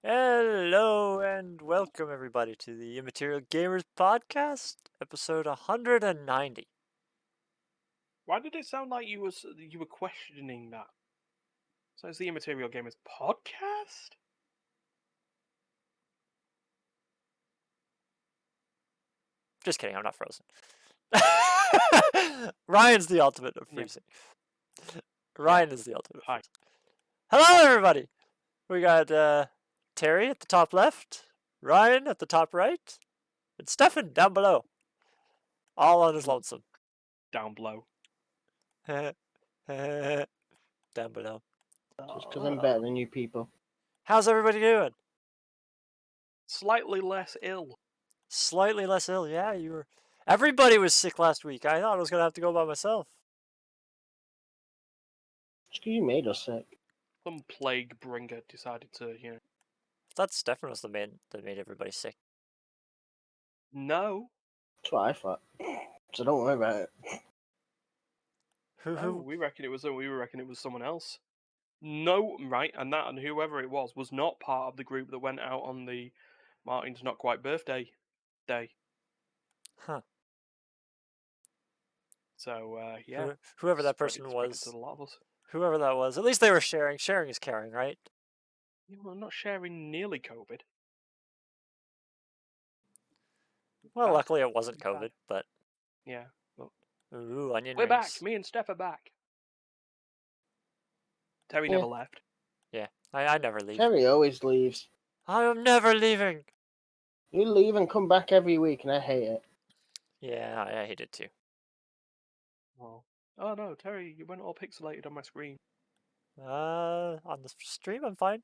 Hello and welcome everybody to the Immaterial Gamers podcast, episode 190. Why did it sound like you were questioning that? So it's the Immaterial Gamers podcast? Just kidding, I'm not frozen. Ryan's the ultimate of Yeah. freezing. Yeah. Ryan is the ultimate of Hi. freezing. Hello everybody! We got Terry at the top left, Ryan at the top right, and Stefan down below. All on his lonesome. Down below. Down below. Just because I'm better than you people. How's everybody doing? Slightly less ill. Slightly less ill. Yeah, you were. Everybody was sick last week. I thought I was gonna have to go by myself. Just because you made us sick. Some plague bringer decided to, I thought Stefan was the man that made everybody sick. No. That's what I thought. So don't worry about it. No, we reckon it was someone else. No, right, and whoever it was not part of the group that went out on the Martin's not quite birthday day. Huh. So yeah. Whoever that Spread it person to was. a lot of us. Whoever that was. At least they were sharing. Sharing is caring, right? Yeah, well, not sharing nearly COVID. Well, Bad. luckily it wasn't Bad. COVID, but. Yeah. Well, Ooh, onion we're rings. back. Me and Steph are back. Terry Yeah. never left. Yeah, I never leave. Terry always leaves. I am never leaving. You leave and come back every week, and I hate it. Yeah, I hate it too. Oh no, Terry, you went all pixelated on my screen. On the stream, I'm fine.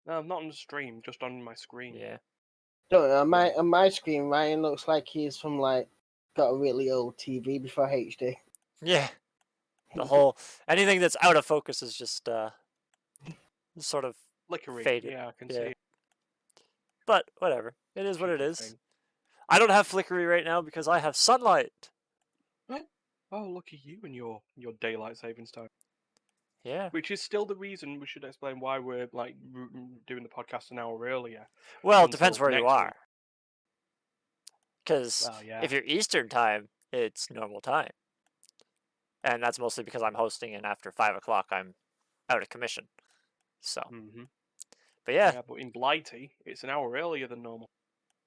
No, not on the stream, just on my screen. Yeah. Don't know, on my screen, Ryan looks like he's from, got a really old TV before HD. Yeah. The whole. Anything that's out of focus is just, sort of Flickery. faded. Yeah, I can Yeah. see. But whatever. It is what it Stupid is. thing. I don't have flickery right now because I have sunlight. Oh, look at you and your daylight savings time. Yeah. Which is still the reason we should explain why we're doing the podcast an hour earlier. Well, it depends until where you next are. week. Because Well, yeah. if you're Eastern time, it's normal time. And that's mostly because I'm hosting, and after 5 o'clock, I'm out of commission. So. But yeah. Yeah, but in Blighty, it's an hour earlier than normal.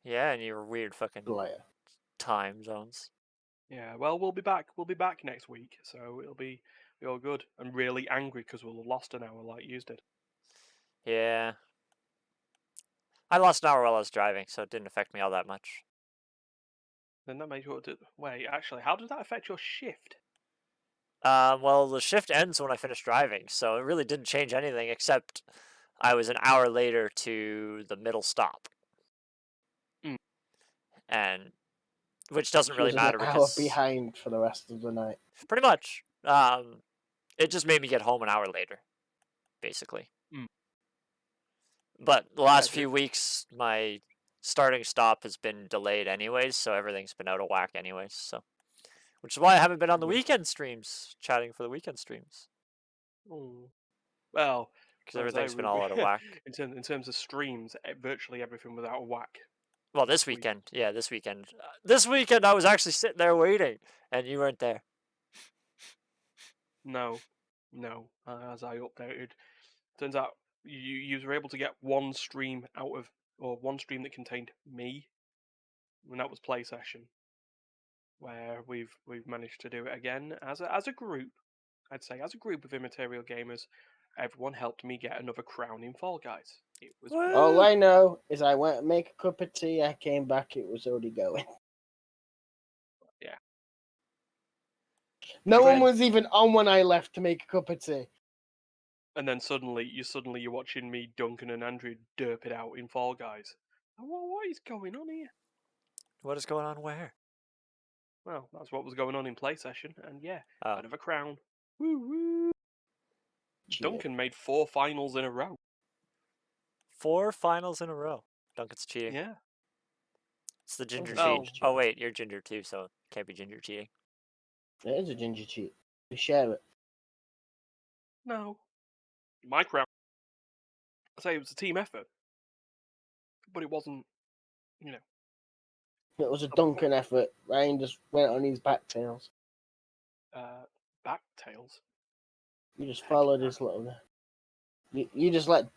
Yeah, and your weird fucking Player. time zones. Yeah, well, we'll be back. We'll be back next week, so it'll be all good. I'm really angry because we'll have lost an hour like you did. Yeah. I lost an hour while I was driving, so it didn't affect me all that much. Then that makes you wait. Actually, how does that affect your shift? Well, the shift ends when I finish driving, so it really didn't change anything except I was an hour later to the middle stop. Mm. And which doesn't She really was matter an hour because behind for the rest of the night. pretty much it just made me get home an hour later, basically. Mm. But the last few weeks my starting stop has been delayed anyways, so everything's been out of whack anyways, so which is why I haven't been on the weekend streams, chatting for the weekend streams. Oh. Well, because everything's been all out of whack. In terms of streams, virtually everything was out of whack. Well, this weekend, yeah, this weekend. This weekend, I was actually sitting there waiting, and you weren't there. No, as I updated, turns out you were able to get one stream one stream that contained me, and that was Play Session, where we've managed to do it again as a group. I'd say as a group of Immaterial gamers, everyone helped me get another crown in Fall Guys. It was All I know is I went to make a cup of tea, I came back, it was already going. Yeah. No one was even on when I left to make a cup of tea. And then suddenly you're watching me, Duncan, and Andrew derp it out in Fall Guys. What is going on here? What is going on where? Well, that's what was going on in Play Session, and yeah, Oh. another crown. Woo woo! Duncan made 4 finals in a row. 4 finals in a row. Duncan's cheating. Yeah. It's the ginger Oh. cheat. Oh wait, you're ginger too, so it can't be ginger cheating. It is a ginger cheat. We share it. No. My crown. I say it was a team effort. but it wasn't, you know. It was a Duncan effort. Ryan just went on his back tails. Back tails. You just Heck followed no. his little. You just let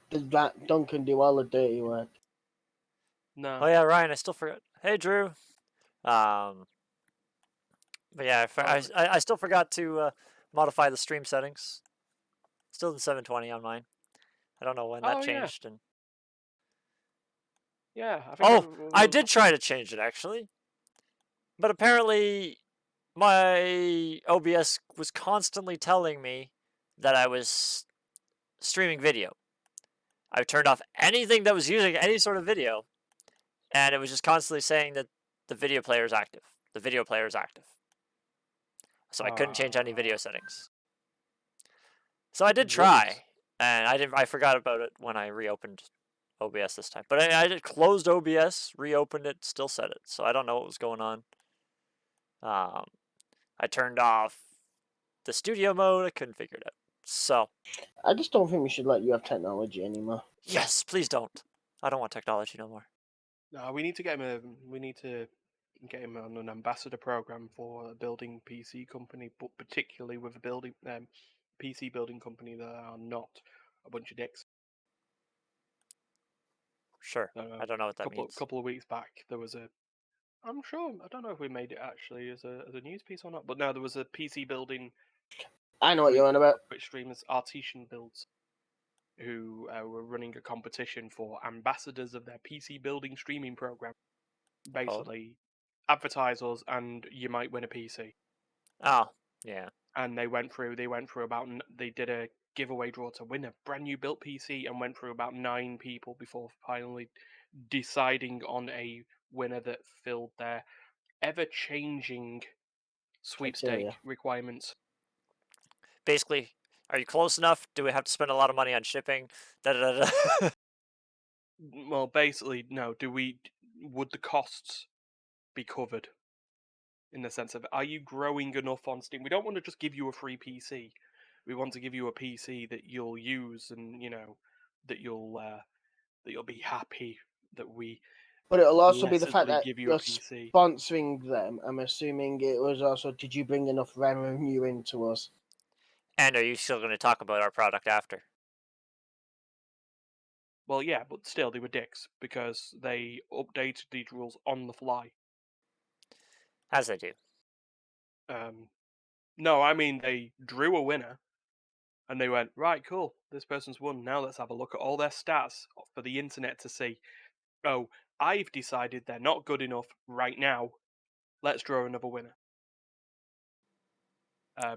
Duncan do all the dirty work. No. Oh yeah, Ryan, I still forgot. Hey, Drew. But yeah, I still forgot to modify the stream settings. Still in 720 on mine. I don't know when that Oh, yeah. changed. And Yeah, I think. oh, I did try to change it actually, but apparently my OBS was constantly telling me that I was streaming video. I turned off anything that was using any sort of video, and it was just constantly saying that the video player is active. The video player is active. So I couldn't change any video settings. So I did try, and I forgot about it when I reopened OBS this time. But I did closed OBS, reopened it, still said it. So I don't know what was going on. I turned off the studio mode. I couldn't figure it out. So I just don't think we should let you have technology anymore. yes, please don't. I don't want technology no more. No, we need to get him. We need to get him on an ambassador program for a building PC company, but particularly with a building PC building company that are not a bunch of dicks. Sure. I don't know what that means. Couple of weeks back, there was a. I'm sure. I don't know if we made it actually as a news piece or not, but no, there was a PC building. I know what you're on about. Twitch streamers, Artesian Builds, who were running a competition for ambassadors of their PC building streaming program. Basically, advertise us and you might win a PC. Oh, yeah. And they went through about, they did a giveaway draw to win a brand new built PC and went through about 9 people before finally deciding on a winner that filled their ever-changing sweepstake requirements. Basically, are you close enough? Do we have to spend a lot of money on shipping? Well, basically, no. Would the costs be covered? In the sense of, are you growing enough on Steam? We don't want to just give you a free PC. We want to give you a PC that you'll use, and that you'll be happy that we. But it'll also be the fact blessedly that give you you're a PC. sponsoring them. I'm assuming it was also, did you bring enough revenue into us? And are you still going to talk about our product after? Well, yeah, but still, they were dicks because they updated these rules on the fly. As they do. No, I mean they drew a winner, and they went, right, cool, this person's won. Now let's have a look at all their stats for the internet to see. Oh, I've decided they're not good enough right now. Let's draw another winner.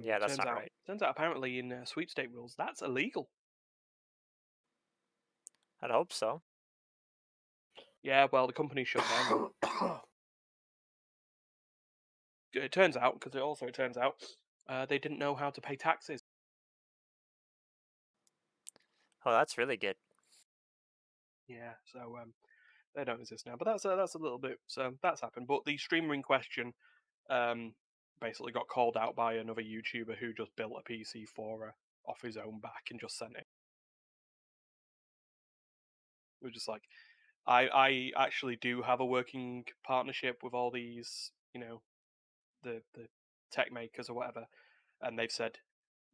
Yeah, that's not right. Turns out apparently in sweepstake rules that's illegal. I'd hope so. Yeah, well, the company shut down. It turns out they didn't know how to pay taxes. Oh, that's really good. Yeah, so they don't exist now. But that's a little bit. So that's happened. But the streamer in question basically got called out by another YouTuber who just built a PC for her off his own back and just sent it. We're just like, I actually do have a working partnership with all these, the tech makers or whatever, and they've said,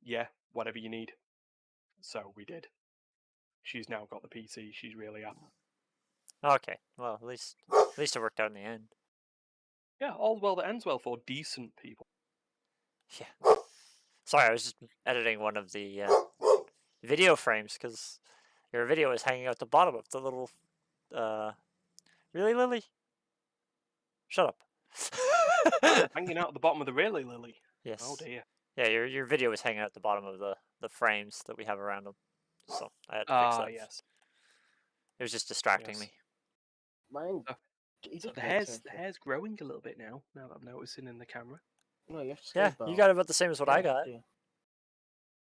yeah, whatever you need. So we did. She's now got the PC. She's really happy. Okay, well, at least it worked out in the end. Yeah, all's well that ends well for decent people. Yeah. Sorry, I was just editing one of the video frames because your video is hanging out the bottom of the little. Really, Lily? Shut up. Hanging out at the bottom of the really, Lily. Yes. Oh dear. Yeah, your video is hanging out the bottom of the frames that we have around them. So I had to fix that. Yes. It was just distracting me. Mine. So the hair's growing a little bit now. Now that I'm noticing in the camera. No, you have to Yeah, you got about the same as what I got.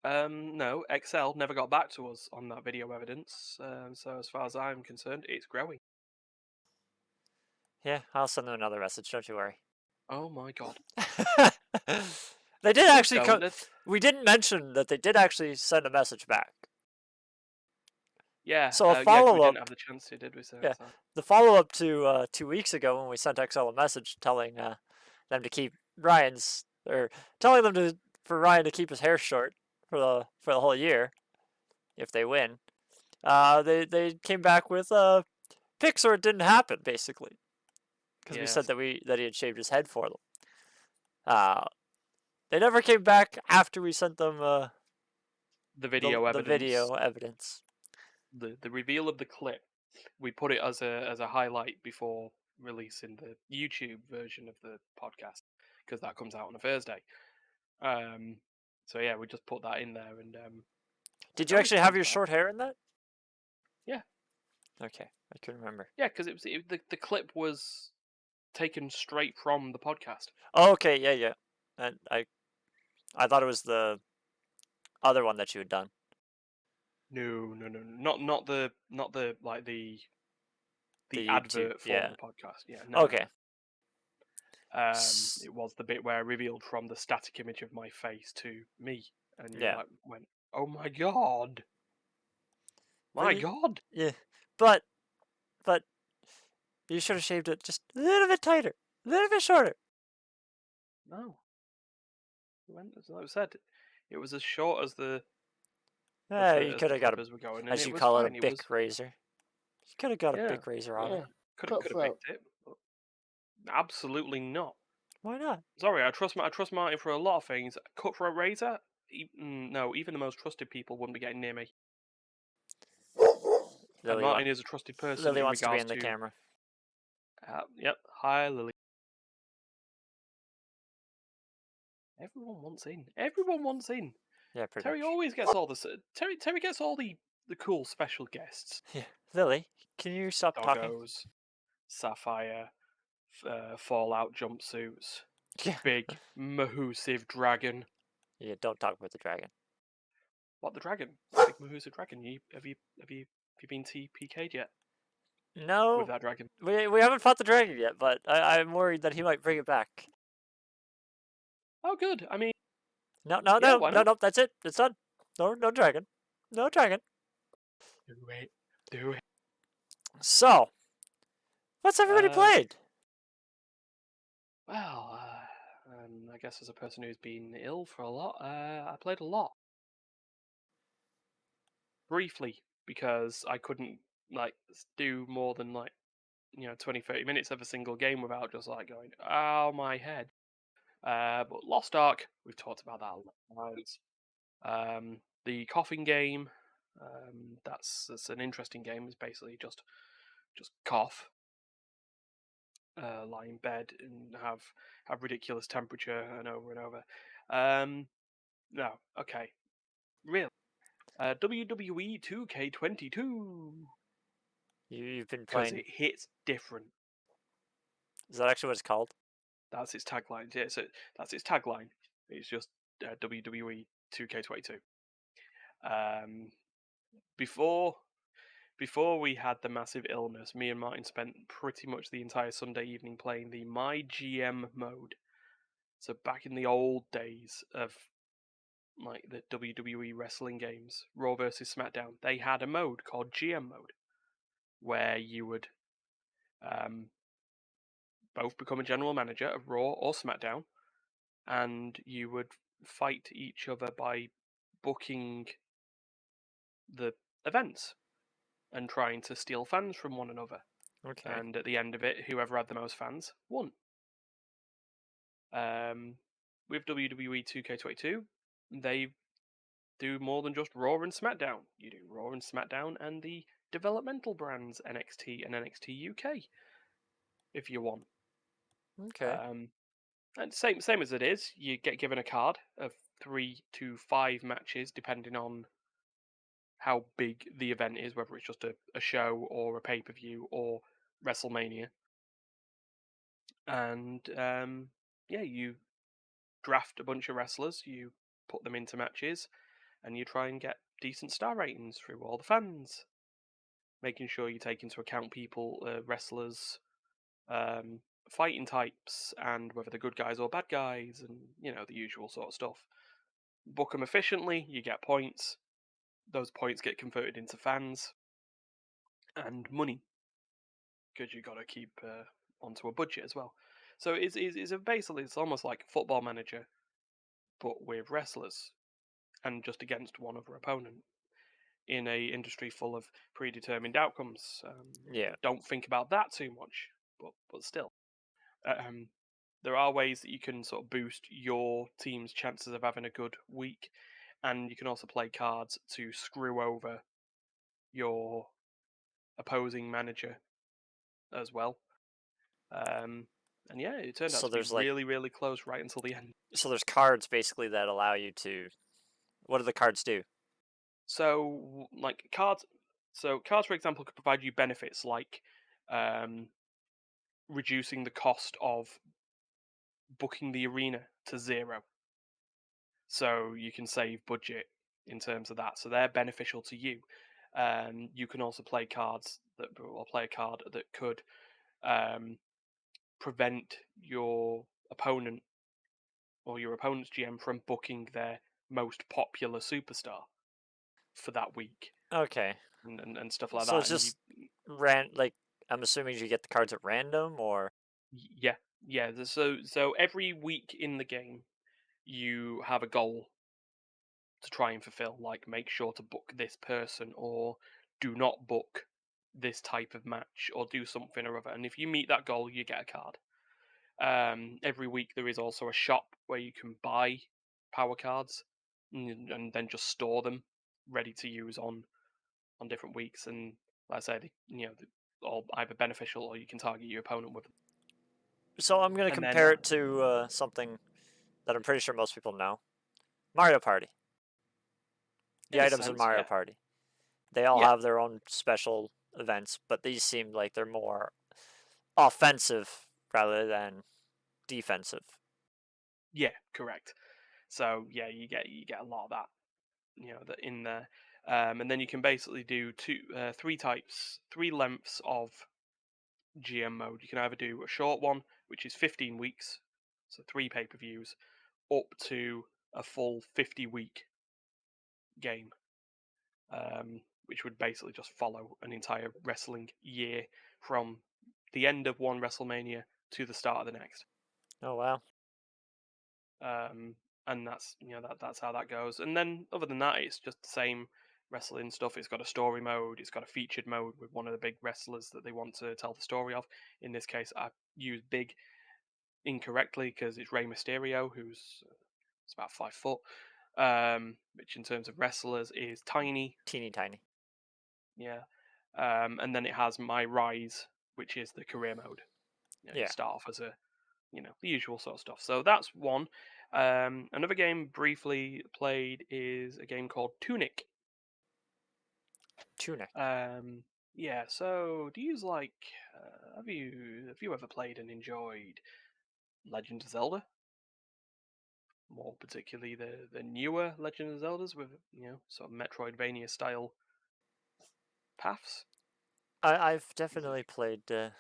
No, Excel never got back to us on that video evidence. So as far as I'm concerned, it's growing. Yeah, I'll send them another message. Don't you worry. Oh my god. They did actually we didn't mention that they did actually send a message back. Yeah, So a yeah, 'cause we follow didn't up, have the chance to, did we? So, yeah, so. the follow up to 2 weeks ago when we sent XL a message telling them to keep Ryan's or telling them to for Ryan to keep his hair short for the whole year if they win. They came back with pics or it didn't happen basically because we said Yes. that he had shaved his head for them. Uh, they never came back after we sent them The video the evidence, video evidence. the reveal of the clip, we put it as a highlight before releasing the YouTube version of the podcast because that comes out on a Thursday. Um, so yeah, we just put that in there, and Did you no actually have response your back. short hair in that? Yeah, Okay, I couldn't remember. yeah, because the clip was taken straight from the podcast. Oh, okay, yeah, yeah. And I thought it was the other one that you had done. No, no, no, no, not the like the The YouTube, advert for yeah. the podcast. Yeah, no, no, Okay. no. It was the bit where I revealed from the static image of my face to me, and you Yeah. like went, "Oh my god, But my god!" yeah, but but you should have shaved it just a little bit tighter, a little bit shorter. No, it went as I said, it was as short as the Yeah, you as could the have got a, clippers were going, and as it you was call it, a fine. It bic was razor. You could have got a yeah, bic razor on it. Yeah, could have cutthroat. picked it, but absolutely not. Why not? Sorry, I trust Martin for a lot of things. Cutthroat razor, no, even the most trusted people wouldn't be getting near me. And Lily Martin is a trusted person Lily in wants to be regards in the to. camera. Yep. Hi, Lily. Everyone wants in. Everyone wants in. Yeah, pretty Terry much. always gets all the Terry gets all the cool special guests. Yeah, Lily, can you stop talking? Doggos, Sapphire, Fallout jumpsuits, Yeah. big mahoosive dragon. Yeah, don't talk about the dragon. What the dragon? Big mahoosive dragon. Have you been TPK'd yet with No, that dragon? we haven't fought the dragon yet, but I'm worried that he might bring it back. Oh, good. I mean, No, no, yeah, no, why no, not? no. That's it. It's done. No dragon. No dragon. Do it. Do it. So, what's everybody Uh, played? well, I guess as a person who's been ill for a lot, I played a lot. Briefly, because I couldn't like do more than 20-30 minutes of a single game without just like going, "Oh my head." But Lost Ark, we've talked about that a lot of times. The coughing game, that's an interesting game. It's basically just cough, lie in bed and have ridiculous temperature and over. No, okay, really. WWE 2K22 You've been because playing. it hits different. Is that actually what it's called? That's its tagline. Yeah, so that's its tagline. It's just WWE 2K22. Um, before before we had the massive illness, me and Martin spent pretty much the entire Sunday evening playing the My GM mode. So back in the old days of like the WWE wrestling games, Raw versus SmackDown, they had a mode called GM mode where you would um, both become a general manager of Raw or SmackDown, and you would fight each other by booking the events and trying to steal fans from one another. Okay. And at the end of it, whoever had the most fans won. With WWE 2K22, they do more than just Raw and SmackDown. You do Raw and SmackDown and the developmental brands NXT and NXT UK if you want. Okay. And same as it is, you get given a card of 3 to 5 matches depending on how big the event is, whether it's just a show or a pay per view or WrestleMania. And yeah, you draft a bunch of wrestlers, you put them into matches, and you try and get decent star ratings through all the fans, making sure you take into account people, wrestlers, um, fighting types, and whether they're good guys or bad guys, and the usual sort of stuff. Book them efficiently, you get points. Those points get converted into fans. and money because you got to keep onto a budget as well. So basically it's almost like Football Manager, but with wrestlers and just against one other opponent in a industry full of predetermined outcomes. Yeah. Don't think about that too much, but still, um, there are ways that you can sort of boost your team's chances of having a good week, and you can also play cards to screw over your opposing manager as well. And yeah, it turned out So to be there's like really, really close right until the end. so there's cards basically that allow you to. What do the cards do? So, like cards, cards, for example, could provide you benefits like um, reducing the cost of booking the arena to zero, so you can save budget in terms of that. So they're beneficial to you. You can also play cards that, or play a card that could um, prevent your opponent or your opponent's GM from booking their most popular superstar for that week Okay. and stuff like So that. it's And you, just like I'm assuming you get the cards at random or yeah, yeah. So every week in the game, you have a goal to try and fulfill, like make sure to book this person or do not book this type of match or do something or other. And if you meet that goal, you get a card. Every week there is also a shop where you can buy power cards and then just store them ready to use on different weeks. And like I said, they're all either beneficial or you can target your opponent with them. so I'm gonna And then compare it to something that I'm pretty sure most people know. Mario Party. The in a items in sense, Mario yeah, Party. They all yeah, have their own special events, but these seem like they're more offensive rather than defensive. yeah, correct. So yeah, you get a lot of that, that in there. And then you can basically do three lengths of GM mode. You can either do a short one, which is 15 weeks, so 3 pay-per-views, up to a full 50-week game, which would basically just follow an entire wrestling year from the end of one WrestleMania to the start of the next. Oh wow. um, and that's how that goes. And then other than that, it's just the same wrestling stuff. It's got a story mode. It's got a featured mode with one of the big wrestlers that they want to tell the story of. In this case, I used big incorrectly because it's Rey Mysterio, who's it's about 5 foot, which in terms of wrestlers is tiny. Teeny tiny. Yeah. And then it has My Rise, which is the career mode. You Yeah. start off as the usual sort of stuff. So that's one. Another game briefly played is a game called Tunic. Tunic. Yeah. So do you like? Have you ever played and enjoyed Legend of Zelda? More particularly the newer Legend of Zeldas with sort of Metroidvania style paths. I've definitely played uh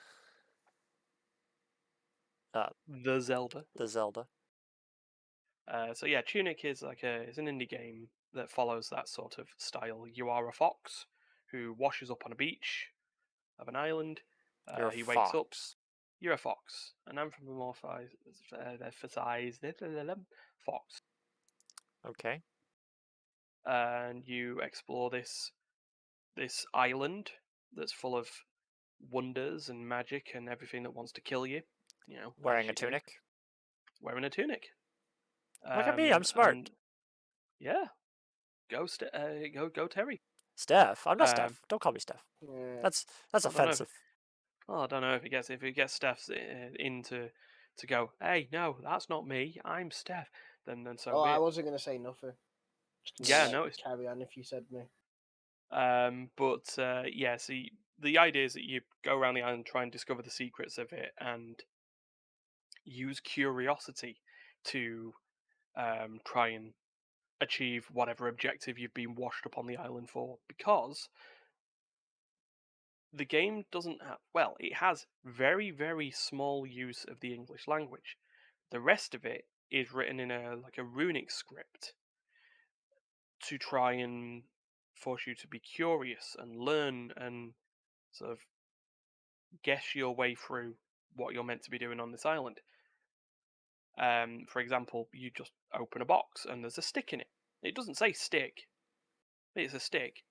The Zelda. the Zelda. So yeah, Tunic is it's an indie game that follows that sort of style. You are a fox who washes up on a beach of an island. You're a He wakes up. fox. You're a fox, an anthropomorphized emphasized fox, Okay. and you explore this island that's full of wonders and magic and everything that wants to kill you. As Wearing a you do, tunic. wearing a tunic. Look at me, I'm And smart. yeah, go Terry. Steph. I'm not Um, Steph. Don't call me Steph. Yeah. That's I don't know. offensive. I don't know if it gets Steph's in to go. Hey, no, that's not me. I'm Steph. Then so Oh, be I it. wasn't gonna say nothing. Just gonna Yeah, I let you noticed. carry on if you said me. But yeah. See, the idea is that you go around the island, try and discover the secrets of it, and use curiosity to try and achieve whatever objective you've been washed up on the island for. Because the game doesn't have, well, it has very, very small use of the English language. The rest of it is written in a runic script to try and force you to be curious and learn and sort of guess your way through what you're meant to be doing on this island. For example, you just open a box and there's a stick in it. It doesn't say stick, it's a stick.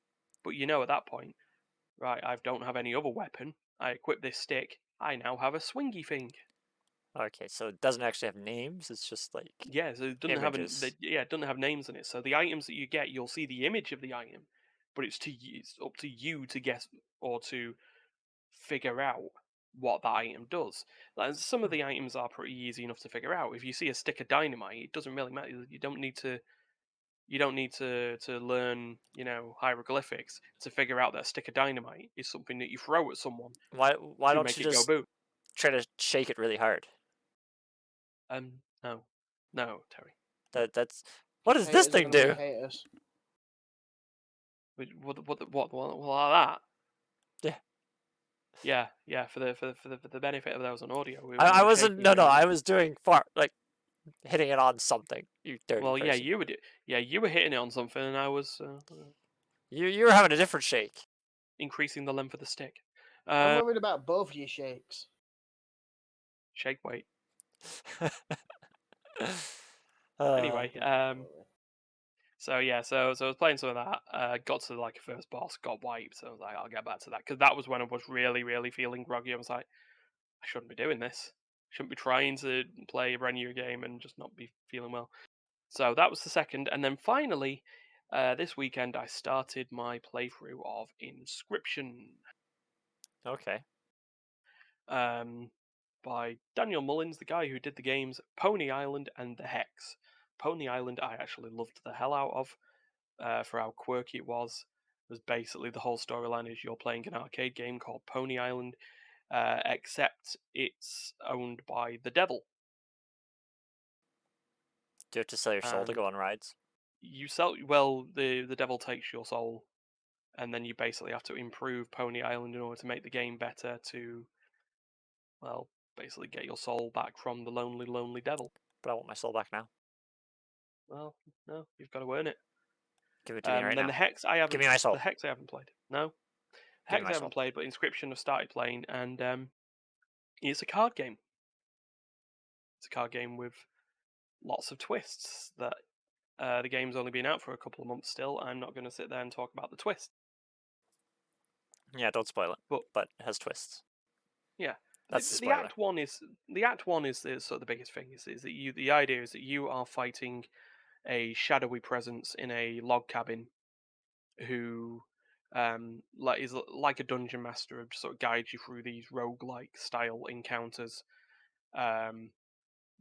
But you know at that point, right, I don't have any other weapon. I equip this stick. I now have a swingy thing. Okay, so it doesn't actually have names. It's just like Yeah, so it doesn't images. it doesn't have names in it. So the items that you get, you'll see the image of the item, but it's up to you to guess or to figure out what that item does. Like, some of the items are pretty easy enough to figure out. If you see a stick of dynamite, it doesn't really matter. You don't need to learn, hieroglyphics to figure out that a stick of dynamite is something that you throw at someone Why to don't make you it go just boom. try to shake it really hard? No, no, Terry, no. What does this Haters thing gonna be do? haters. What like that? Yeah. Yeah. For the benefit of those on audio, we I were wasn't. shaking it No, no. really I hard. was doing far like hitting it on something. You dirty Well, yeah, person. you were hitting it on something, and I was You were having a different shake. increasing the length of the stick. I'm Uh, worried about both your shakes. Shake weight. uh, Anyway, so yeah, so I was playing some of that. Got to like a first boss, got wiped. So I was like, I'll get back to that because that was when I was really, really feeling groggy. I was like, I shouldn't be doing this. Shouldn't be trying to play a brand new game and just not be feeling well. So that was the second, and then finally, this weekend I started my playthrough of Inscription, okay. um, by Daniel Mullins, the guy who did the games Pony Island and The Hex. Pony Island, I actually loved the hell out of, for how quirky it was. It was basically the whole storyline is you're playing an arcade game called Pony Island, except it's owned by the devil, Do you have to sell your soul to and go on rides? the devil takes your soul, and then you basically have to improve Pony Island in order to make the game better to, well, basically get your soul back from the lonely, lonely devil. But I want my soul back now. Well, no, you've got to earn it. Give it to me right Then now. the Give me my soul. Hex I haven't played. No, Give me Hex my I haven't soul. played, but Inscription I've started playing, and it's a card game. It's a card game with lots of twists. That the game's only been out for a couple of months still. I'm not going to sit there and talk about the twist, Yeah, don't spoil it. but But it has twists. yeah, That's the the spoiler. Act One is the sort of the biggest thing. Is that the idea is that you are fighting a shadowy presence in a log cabin who is like a dungeon master who sort of guides you through these roguelike style encounters um,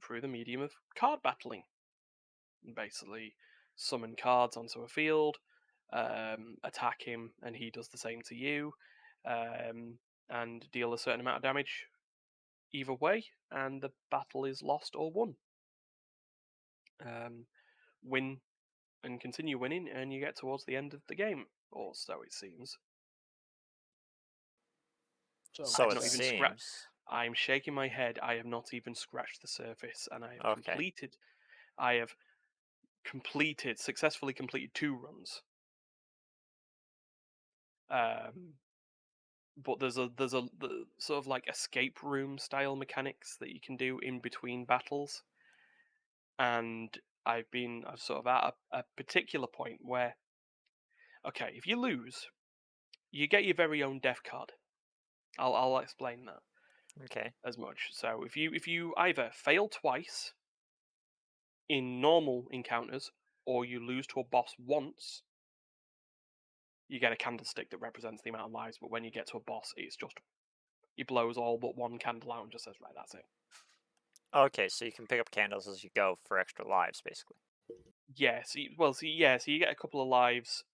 through the medium of card battling. Basically, summon cards onto a field, attack him, and he does the same to you, um, and deal a certain amount of damage either way, and the battle is lost or won. Win and continue winning, and you get towards the end of the game, or so it seems. So I So have it not even far. scratched. seems. I'm shaking my head. I have not even scratched the surface, and I have Okay. completed. I have successfully completed 2 runs. Um, but there's a sort of like escape room style mechanics that you can do in between battles, and I've sort of at a particular point where, okay, if you lose, you get your very own death card. I'll explain that Okay. as much. So if you either fail twice in normal encounters, or you lose to a boss once, you get a candlestick that represents the amount of lives. But when you get to a boss, it's just he blows all but one candle out and just says, right, that's it. Okay, so you can pick up candles as you go for extra lives, basically. Yeah, so you get a couple of lives,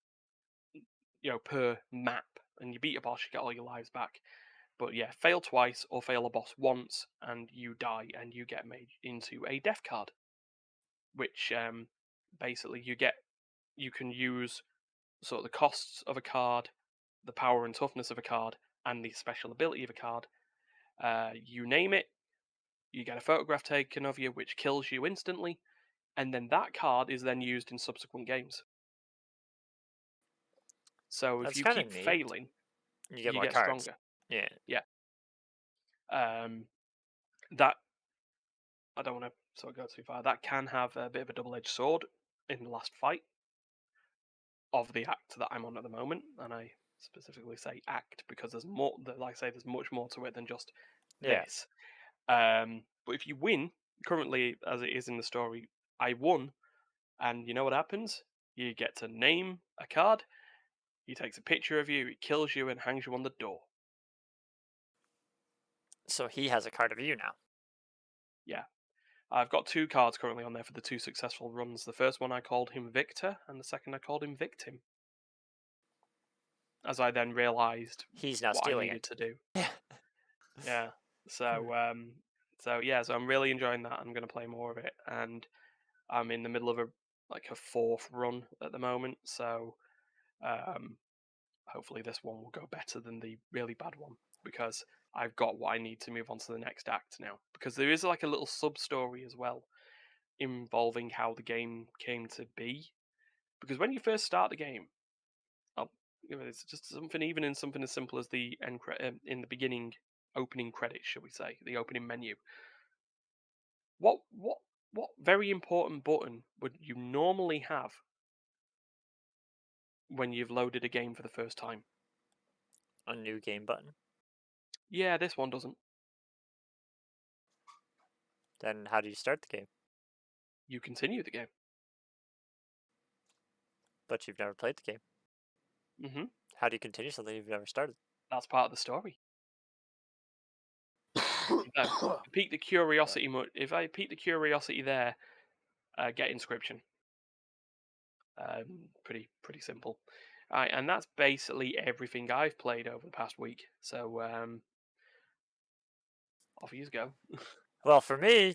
per map, and you beat a boss, you get all your lives back. But yeah, fail twice or fail a boss once, and you die, and you get made into a death card, which basically you can use sort of the costs of a card, the power and toughness of a card, and the special ability of a card. You name it, you get a photograph taken of you, which kills you instantly, and then that card is then used in subsequent games. So if That's you kind of keep neat. failing, You get you more get cards. stronger. Yeah. That I don't want to sort of go too far. That can have a bit of a double-edged sword in the last fight of the act that I'm on at the moment, and I specifically say act because there's more. Like I say, there's much more to it than just Yeah. this. But if you win, currently as it is in the story, I won, and you know what happens? You get to name a card. He takes a picture of you, he kills you, and hangs you on the door. So he has a card of you now. Yeah. I've got 2 cards currently on there for the 2 successful runs. The first one I called him Victor, and the second I called him Victim. As I then realised He's now what I stealing needed it. to do. Yeah. Yeah. So so I'm really enjoying that. I'm gonna play more of it. And I'm in the middle of a 4th run at the moment, so um hopefully this one will go better than the really bad one because I've got what I need to move on to the next act now. Because there is like a little sub story as well involving how the game came to be. Because when you first start the game, it's just something even in something as simple as the in the beginning opening credits, shall we say, the opening menu. What very important button would you normally have when you've loaded a game for the first time? A new game button. Yeah, this one doesn't. Then how do you start the game? You continue the game. But you've never played the game. Hmm. How do you continue something you've never started? That's part of the story. Pique the curiosity. If I pique the curiosity there, get inscription. Pretty simple. Right, and that's basically everything I've played over the past week. So off you go. Well, for me,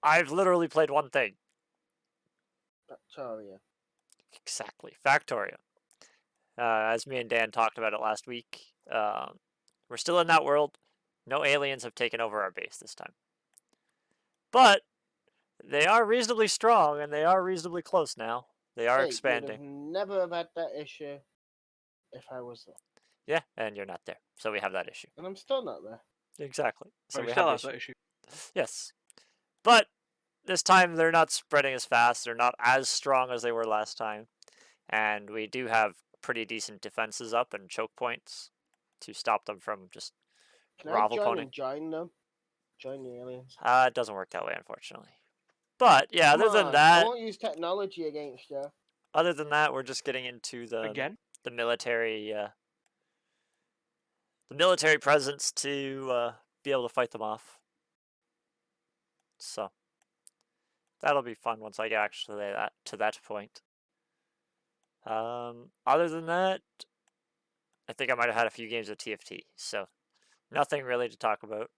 I've literally played one thing. Victoria. Exactly. Factorio. As me and Dan talked about it last week, we're still in that world. No aliens have taken over our base this time. But they are reasonably strong and they are reasonably close now. They are Hey, would expanding. have never have had that issue if I was there. Yeah, and you're not there. So we have that issue. And I'm still not there. Exactly. So But we still have has the that issue. Yes. But this time they're not spreading as fast. They're not as strong as they were last time. And we do have pretty decent defenses up and choke points to stop them from just Can I join Ravoponing. and join them? Join the aliens. It doesn't work that way, unfortunately. But yeah, Come other than on, I that, won't use technology against you. we're just getting into Again? the military presence to be able to fight them off. So that'll be fun once I get actually to that point. Other than that, I think I might have had a few games of TFT, so nothing really to talk about.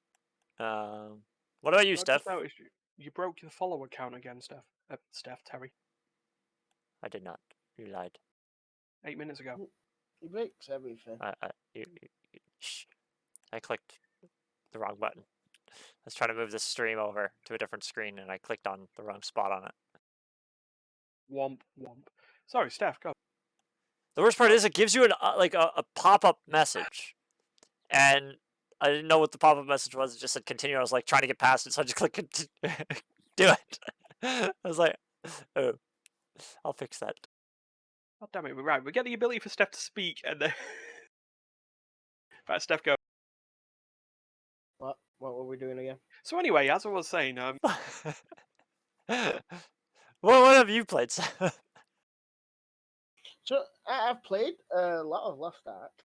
What about you, I Steph? just noticed you broke the follower count again, Steph Terry. I did not. You lied. 8 minutes ago. He breaks everything. Shh. I clicked the wrong button. I was trying to move the stream over to a different screen, and I clicked on the wrong spot on it. Womp womp. Sorry, Steph. Go. The worst part is it gives you a pop-up message, and I didn't know what the pop-up message was. It just said continue. I was like trying to get past it, so I just clicked do it. I was like, oh, I'll fix that. God damn it! Right, we get the ability for Steph to speak, and then. Right, Steph, go. What? What were we doing again? So anyway, as I was saying, What have you played? So I've played a lot of Lost Ark.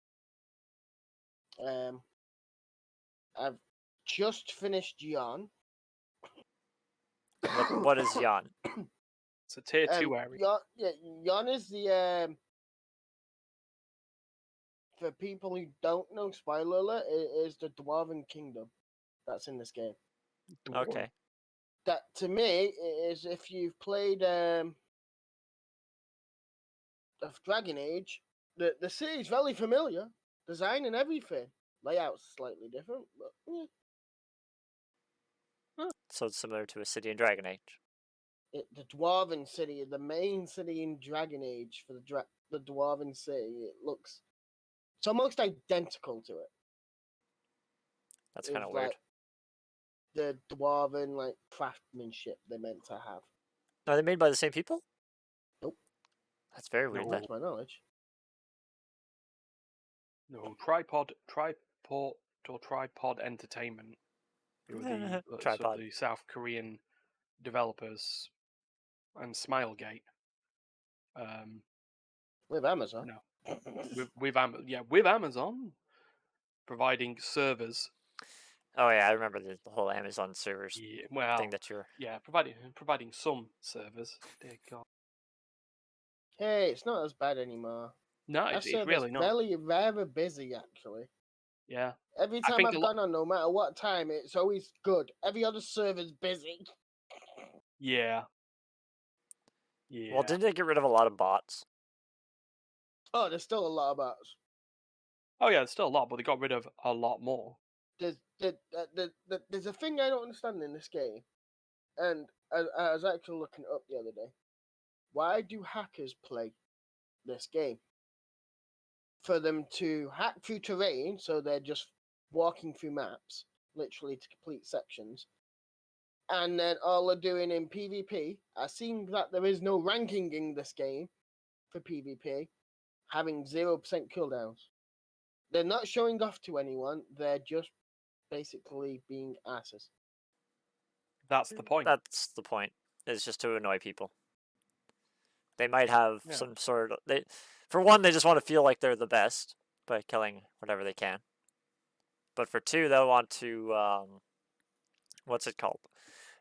I've just finished Yon. What is Yon? it's a tier 2 area. Yon is the for people who don't know, spoiler alert, it is the Dwarven Kingdom that's in this game. Okay. That to me is if you've played of Dragon Age, the city's very familiar, design and everything. Layout's slightly different, but yeah. So it's similar to a city in Dragon Age. The Dwarven city, the main city in Dragon Age for the Dwarven city, it looks It's almost identical to it. That's kind With, of weird. like, the dwarven like craftsmanship they're meant to have. Are they made by the same people? Nope. That's very weird. No. Then. To my knowledge. No, Tripod Entertainment, who are the sort Tripod. of the South Korean developers, and Smilegate. With Amazon. No, with Amazon providing servers. Oh yeah, I remember the whole Amazon servers Yeah, thing well, that you're. yeah, providing some servers. Dear God. Hey, it's not as bad anymore. No, That it's server's really not. very busy actually. Yeah, Every I time think I've gone on, no matter what time, it's always good. Every other server's busy. yeah. Well, didn't they get rid of a lot of bots? Oh, there's still a lot of bots. Oh yeah, there's still a lot, but they got rid of a lot more. There's a thing I don't understand in this game, and I was actually looking it up the other day. Why do hackers play this game? For them to hack through terrain, so they're just walking through maps, literally to complete sections, and then all they're doing in PvP. I seen that there is no ranking in this game for PvP, having 0% cooldowns. They're not showing off to anyone. They're just basically being asses. That's the point. That's the point. It's just to annoy people. They might have Yeah. some sort of for one, they just want to feel like they're the best by killing whatever they can. But for two, they'll want to what's it called?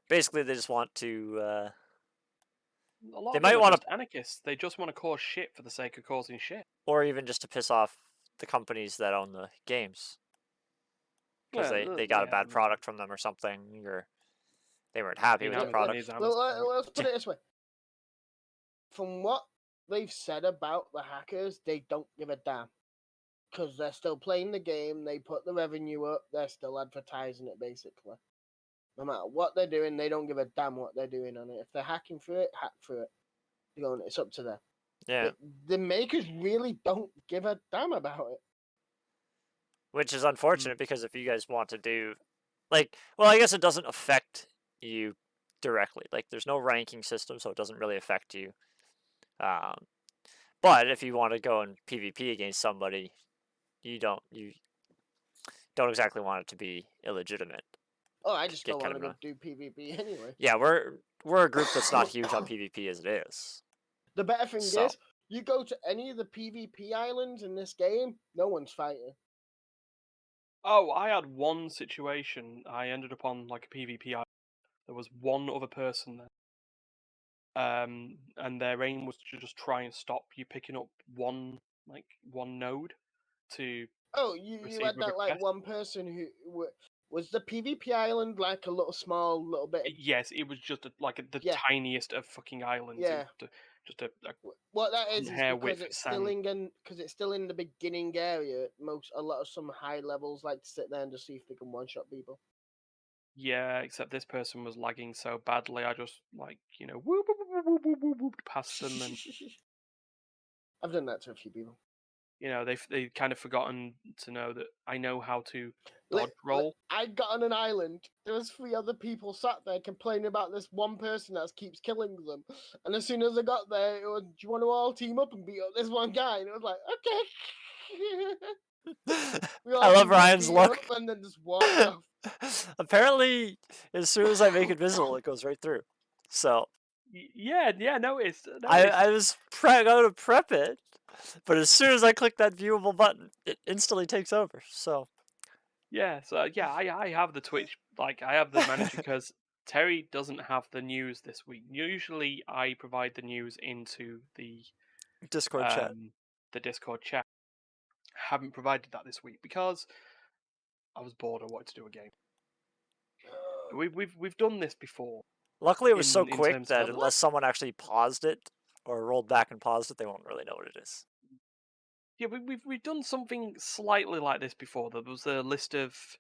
Basically, they just want to. A lot They of might them are want just anarchists. They just want to cause shit for the sake of causing shit. or even just to piss off the companies that own the games because they got a bad product from them or something, or they weren't happy with the product. Let's put it this way. From what they've said about the hackers, they don't give a damn. Because they're still playing the game, they put the revenue up, they're still advertising it, basically. No matter what they're doing, they don't give a damn what they're doing on it. If they're hacking through it, hack through it. It's up to them. Yeah. The makers really don't give a damn about it. Which is unfortunate because if you guys want to do, well, I guess it doesn't affect you directly. Like, there's no ranking system, so it doesn't really affect you. But if you want to go in PvP against somebody, you don't exactly want it to be illegitimate. Oh, I just don't want to go do PvP anyway. Yeah, we're a group that's not huge on PvP as it is. The better thing is, you go to any of the PvP islands in this game, no one's fighting. Oh, I had one situation. I ended up on like a PvP island. There was one other person there. And their aim was to just try and stop you picking up one node to. Oh, you had that like one person who was the PvP island like a little bit. Yes, it was just the tiniest of fucking islands. Yeah, just a what that is because it's still in the beginning area. A lot of some high levels like to sit there and just see if they can one shot people. Yeah, except this person was lagging so badly. I just whoop, past them, and I've done that to a few people. They've kind of forgotten to know that I know how to dodge roll. I got on an island. There was 3 other people sat there complaining about this one person that keeps killing them. And as soon as I got there, it was, do you want to all team up and beat up this one guy? And it was like, okay. I love Ryan's luck. And then just walked off. Apparently, as soon as I make it visible, it goes right through. So. Yeah, no, I was going to prep it, but as soon as I click that viewable button, it instantly takes over. So. Yeah, I have the Twitch, I have the manager because Terry doesn't have the news this week. Usually, I provide the news into the Discord chat. The Discord chat. Haven't provided that this week because I was bored. I wanted to do a game. We've done this before. Luckily, it was so quick that unless someone actually paused it or rolled back and paused it, they won't really know what it is. Yeah, we've done something slightly like this before. There was a list of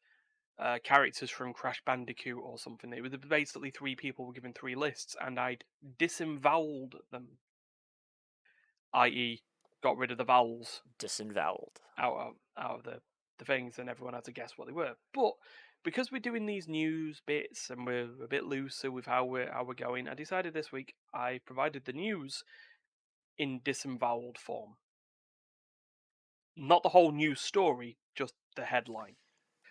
characters from Crash Bandicoot or something. It was basically 3 people were given 3 lists, and I'd disemboweled them, i.e., got rid of the vowels Disemvoweled. out of the things, and everyone had to guess what they were. But because we're doing these news bits and we're a bit looser with how we're going, I decided this week I provided the news in disemboweled form. Not the whole news story, just the headline.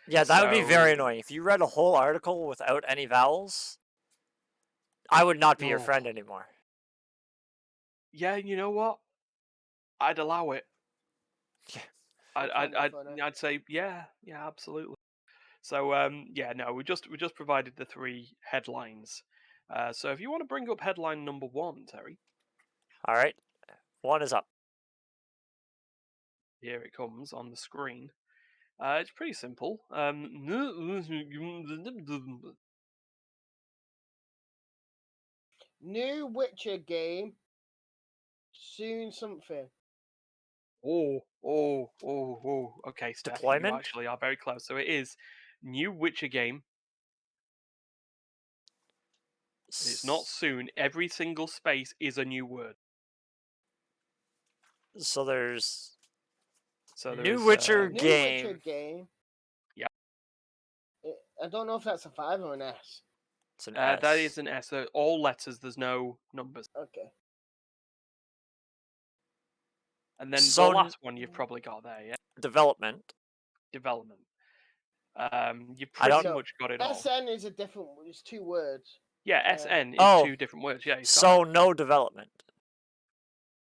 Yeah, that would be very So- annoying. If you read a whole article without any vowels, I would not be your Oh. friend anymore. Yeah, you know what? I'd allow it. Yeah. I'd say yeah, absolutely. So yeah, no, we just provided the three headlines. So if you want to bring up headline number 1, Terry, All right, one is up. here it comes on the screen. It's pretty simple. New Witcher game. Soon something. Okay, Steph, you Deployment? actually are very close. So it is new Witcher game. It's not soon. Every single space is a new word. So there's So there New is, Witcher New game. Witcher game. Yeah. I don't know if that's a 5 or an S. It's an S. That is an S. So all letters. There's no numbers. Okay. And then So the last one you've probably got there, yeah. Development. Development. You've I pretty don't- much got it all. SN is a different. It's 2 words. Yeah, SN is Oh. 2 different words. Yeah. So no development.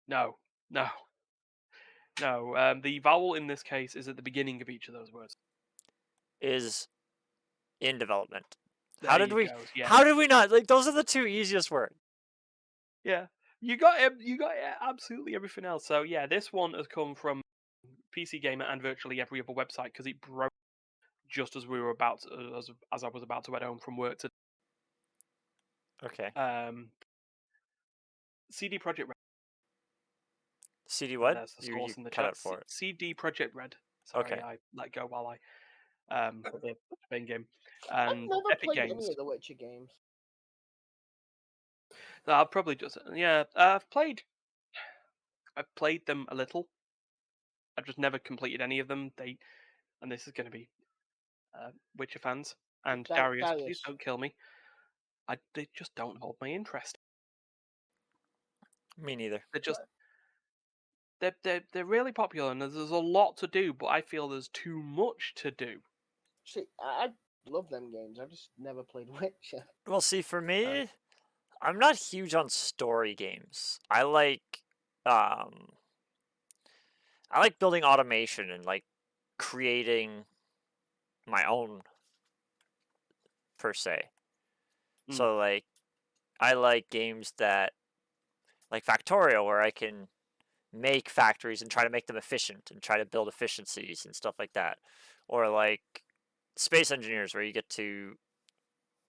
No. The vowel in this case is at the beginning of each of those words. Is in development. There How did you we? go, yeah. How did we not? Like those are the 2 easiest words. Yeah, you got absolutely everything else. So yeah, this one has come from PC Gamer and virtually every other website because it broke just as we were about to, as I was about to head home from work. Okay. CD Projekt Red. CD what? There's the You source in the cut chat. it for it. CD Projekt Red. Sorry, Okay. I let go while I put the main game. I've And never Epic played Games. any of the Witcher games. I'll probably just I've played them a little. I've just never completed any of them. And this is going to be Witcher fans and Darius, please don't kill me. They just don't hold my interest. Me neither. They're just they're really popular and there's a lot to do, but I feel there's too much to do. See, I love them games. I've just never played Witcher. Well, see, for me, I'm not huge on story games. I like building automation and like creating my own per se. So like I like games that like Factorio where I can make factories and try to make them efficient and try to build efficiencies and stuff like that. Or like Space Engineers where you get to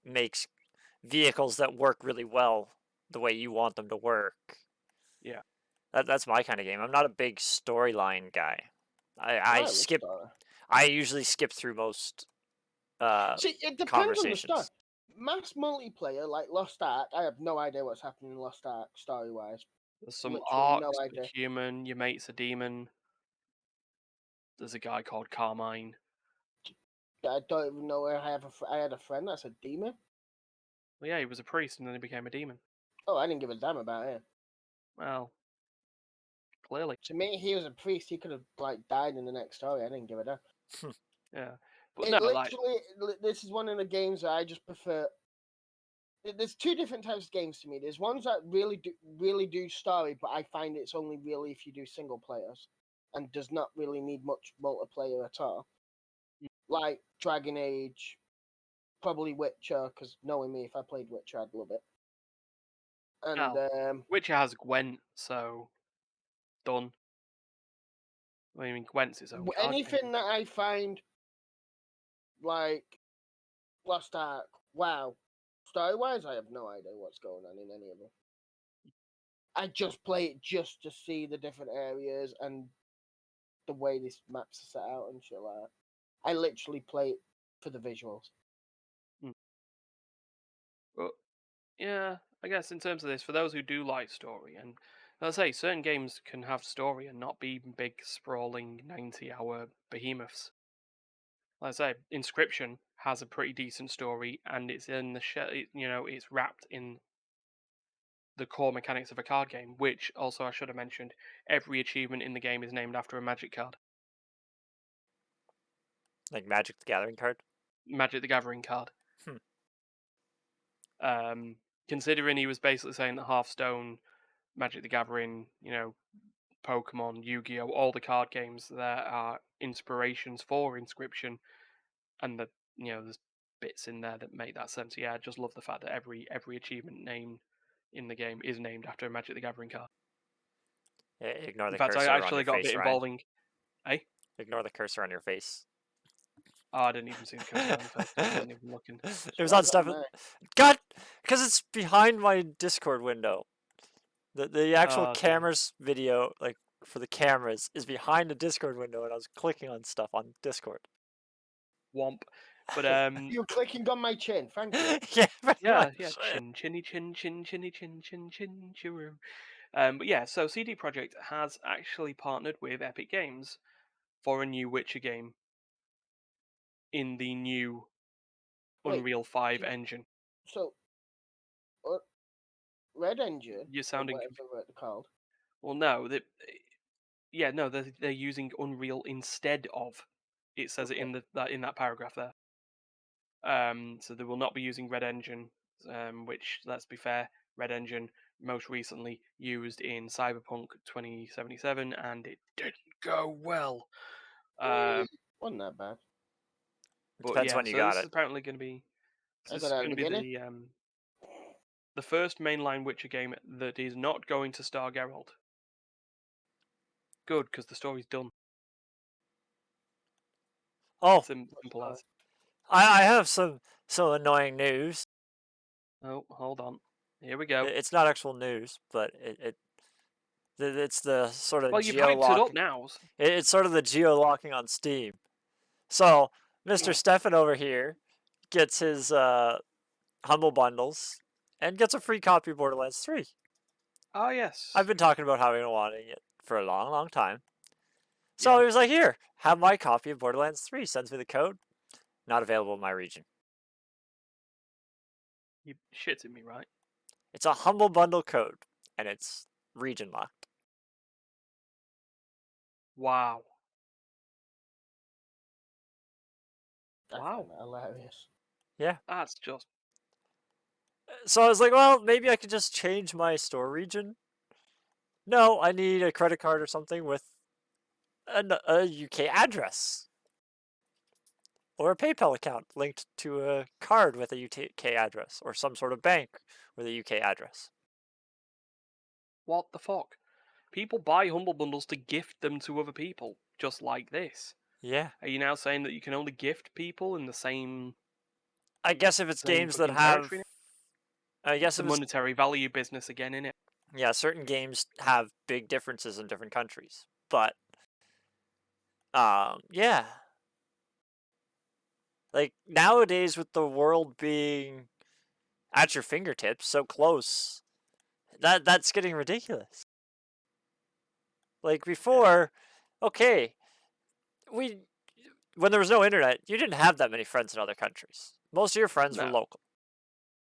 make vehicles that work really well the way you want them to work. Yeah. That's my kind of game. I'm not a big storyline guy. I skip. I usually skip through most. See, it depends on the story. Mass multiplayer like Lost Ark, I have no idea what's happening in Lost Ark story wise. There's some Literally no arcs, idea. human, your mate's a demon. There's a guy called Carmine. I don't even know where I had a friend that's a demon. Well, yeah, he was a priest and then he became a demon. Oh, I didn't give a damn about him. Well, clearly. To me, he was a priest. He could have like died in the next story. I didn't give a damn. Yeah, but no, literally, this is one of the games that I just prefer. There's 2 different types of games to me. There's ones that really do story, but I find it's only really if you do single players, and does not really need much multiplayer at all. Like Dragon Age, probably Witcher, because knowing me, if I played Witcher, I'd love it. And Witcher has Gwent, so done. I mean, Gwent's its own card anything game. that I find like Lost Ark, wow. Story-wise, I have no idea what's going on in any of them. I just play it just to see the different areas and the way these maps are set out and shit like that. I literally play it for the visuals. But yeah, I guess in terms of this, for those who do like story, and As I say, certain games can have story and not be big, sprawling 90-hour behemoths. Like I say, Inscription has a pretty decent story, and it's in it's wrapped in the core mechanics of a card game. Which also I should have mentioned, every achievement in the game is named after a Magic card, Like Magic the Gathering card. Magic the Gathering card. Hmm. Considering he was basically saying that Hearthstone, Magic the Gathering, Pokemon, Yu-Gi-Oh, all the card games there are inspirations for Inscription, and there's bits in there that make that sense. Yeah, I just love the fact that every achievement name in the game is named after a Magic the Gathering card. Ignore In the fact, I cursor on actually your got a bit face, Ryan. involving. Eh? Ignore the cursor on your face. Oh, I didn't even see the cursor on the face. I wasn't even looking. It was Why on is that stuff. mine? God, because it's behind my Discord window. The actual Oh, dear. cameras video, like for the cameras, is behind the Discord window, and I was clicking on stuff on Discord. Womp. But You're clicking on my chin. Thank you. Yeah, pretty yeah, much. chinny chin chiroo. But yeah, so CD Projekt has actually partnered with Epic Games for a new Witcher game in the new Wait, Unreal 5 did- engine. So, Red Engine, You're or sounding whatever it's called. well, no, they're using Unreal instead of. It says it Okay. in that paragraph there. So they will not be using Red Engine, which, let's be fair, Red Engine most recently used in Cyberpunk 2077, and it didn't go well. Wasn't that bad. It But depends yeah, when you so got this is it. apparently going to be I got out at the beginning. the first mainline Witcher game that is not going to star Geralt. Good, because the story's done. Oh, Simple as. I have some annoying news. Oh, hold on. Here we go. It's not actual news, but it's the sort of Well, you've hyped it geolock. up now. It's sort of the geolocking on Steam. So Mr. Oh. Stefan over here gets his humble bundles and gets a free copy of Borderlands 3. Ah, yes. I've been talking about having wanting it for a long, long time. So Yeah. he was like, "Here, have my copy of Borderlands 3." Sends me the code. Not available in my region. You shitting me, right? It's a humble bundle code, and it's region locked. Wow. I Wow. find that hilarious. Yeah. That's just. So I was like, well, maybe I could just change my store region. No, I need a credit card or something with a UK address. Or a PayPal account linked to a card with a UK address, or some sort of bank with a UK address. What the fuck? People buy Humble Bundles to gift them to other people, just like this. Yeah. Are you now saying that you can only gift people in the same I guess if it's same games that fucking have. territory now? I It's guess the if it's. monetary value business again, innit? Yeah, certain games have big differences in different countries. But. Yeah. Like, nowadays, with the world being at your fingertips, so close, that's getting ridiculous. Like, before, okay, when there was no internet, you didn't have that many friends in other countries. Most of your friends were No. local.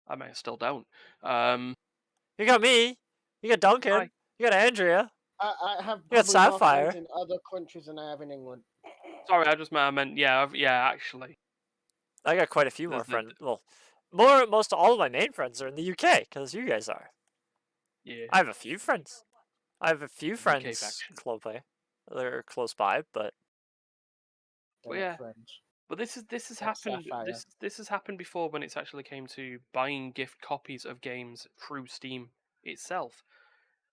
I mean, I still don't. You got me. You got Duncan. Hi. You got Andrea. I have You got probably more Sapphire. friends in other countries than I have in England. Sorry, I meant yeah, actually. I got quite a few more There's the- friends. Well, most all of my main friends are in the UK because you guys are. Yeah. I have a few friends. I have a few UK friends faction. they're close by, but They're Well, not yeah. friends. But this has That's happened. Sapphire. This has happened before when it's actually came to buying gift copies of games through Steam itself.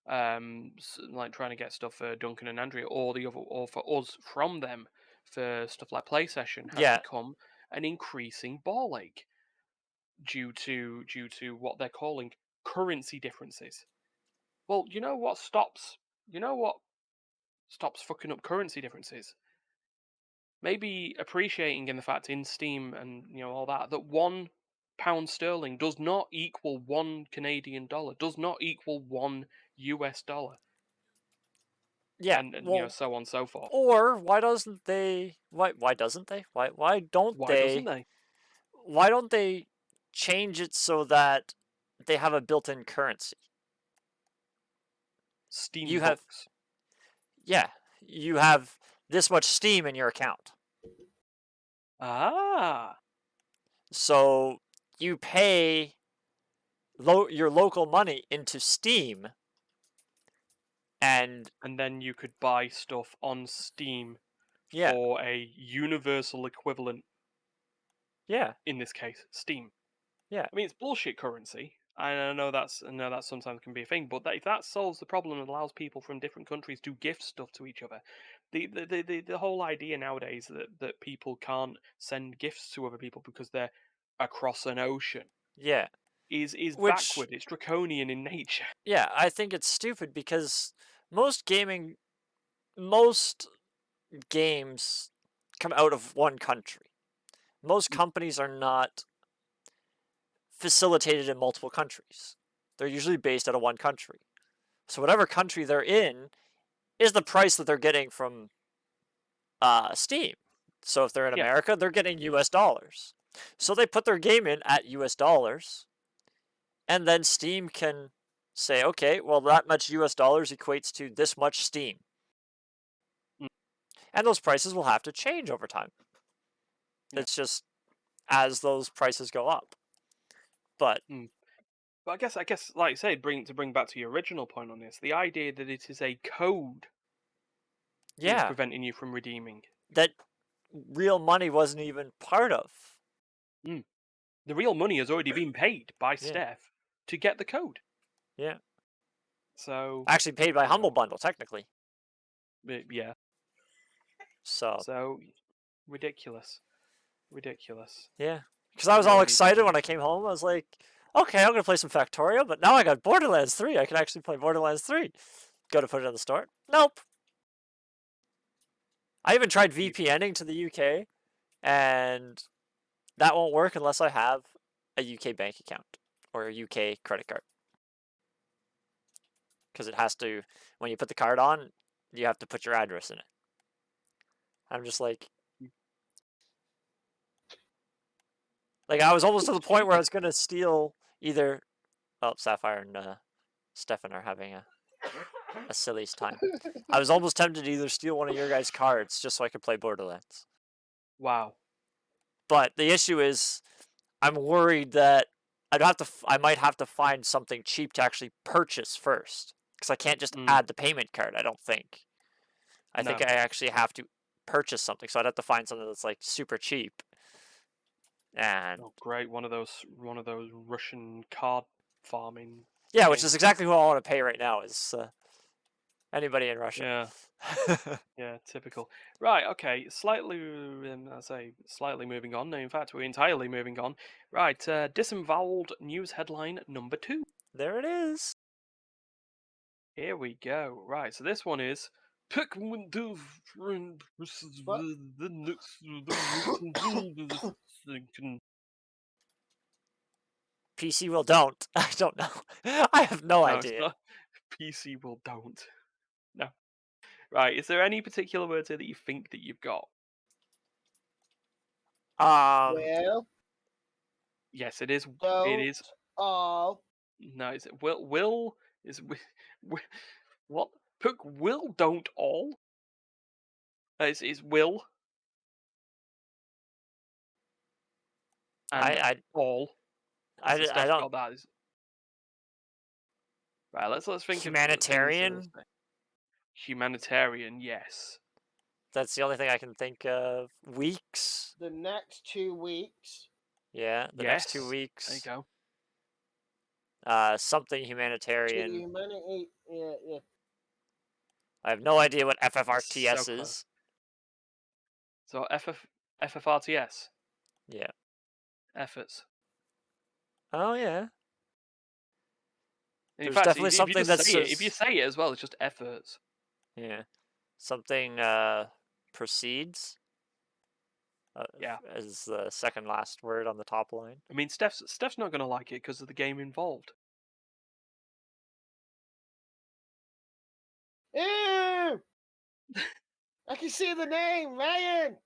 Like trying to get stuff for Duncan and Andrea, or for us from them for stuff like PlaySession has yeah, become an increasing ball ache due to what they're calling currency differences. Well, you know what stops fucking up currency differences? Maybe appreciating in the fact in Steam and all that £1 sterling does not equal $1 Canadian, does not equal $1 US. Yeah. and Well, so on and so forth. or why doesn't they? Why doesn't they? Why don't Why doesn't they? they? Why don't they change it so that they have a built-in currency? Steam You have, books. yeah, you have this much Steam in your account. Ah, So you pay your local money into Steam, and and then you could buy stuff on Steam yeah, for a universal equivalent, yeah, in this case, Steam. yeah, I mean, it's bullshit currency. I know that sometimes can be a thing, but if that solves the problem and allows people from different countries to gift stuff to each other, the whole idea nowadays that people can't send gifts to other people because they're across an ocean yeah. is Which, backward. It's draconian in nature. yeah, I think it's stupid because most gaming, most games come out of one country. Most companies are not facilitated in multiple countries. They're usually based out of one country. So whatever country they're in is the price that they're getting from Steam. So if they're in Yeah. America, they're getting US dollars. So they put their game in at US dollars, and then Steam can say, okay, well, that much US dollars equates to this much Steam. Mm, And those prices will have to change over time. yeah. It's just as those prices go up. But Mm. But I guess, like you say, bring back to your original point on this, the idea that it is a code that is yeah, preventing you from redeeming. that real money wasn't even part of. Mm. The real money has already been paid by Yeah, Steph to get the code. yeah. So, Actually paid by you Humble know, Bundle, technically. yeah. So, So ridiculous, ridiculous. yeah. Because I was all Really excited when ridiculous. I came home. I was like, okay, I'm going to play some Factorio, but now I got Borderlands 3. I can actually play Borderlands 3. Go to put it in the store. Nope. I even tried You, VPNing to the UK, and that won't work unless I have a UK bank account or a UK credit card. Because it has to, when you put the card on, you have to put your address in it. I'm just like I was almost to the point where I was going to steal either. Oh, Sapphire and Stefan are having a silly time. I was almost tempted to either steal one of your guys' cards just so I could play Borderlands. wow. But the issue is, I'm worried that I might have to find something cheap to actually purchase first, because I can't just Mm, add the payment card. I don't think. I think no. I actually have to purchase something, so I'd have to find something that's like super cheap. And Oh, great! One of those Russian card farming yeah, which is games. exactly who I want to pay right now. Is anybody in Russia? Yeah, yeah, typical. Right, okay. Slightly, I say slightly moving on. No, in fact, we're entirely moving on. Right, disemboweled news headline number 2. There it is. Here we go. Right, so this one is pick Windows friend versus What? the next. PC will don't. I don't know. I have no No, it's idea. not. PC will don't. No. Right, is there any particular words here that you think that you've got? Um, Well, Yes, it is. It don't is. all. No, is it will is what? Pick will don't all. Is will and I all. So I Steph's don't. got that. Right, let's think of things. Humanitarian. Humanitarian, yes. That's the only thing I can think of. Weeks. The next 2 weeks. Yeah, the next two Yes. There you weeks. go. Something To humanitarian. humanity. Yeah, yeah. I have no idea what So FFRTS close. is. So FFRTS Yeah. efforts. Oh yeah. And in There's fact, definitely if you something just that say it, if you says say it as well, it's just efforts. yeah, something proceeds Yeah. as the second last word on the top line. I mean, Steph's not going to like it because of the game involved. Ew! I can see the name, Ryan.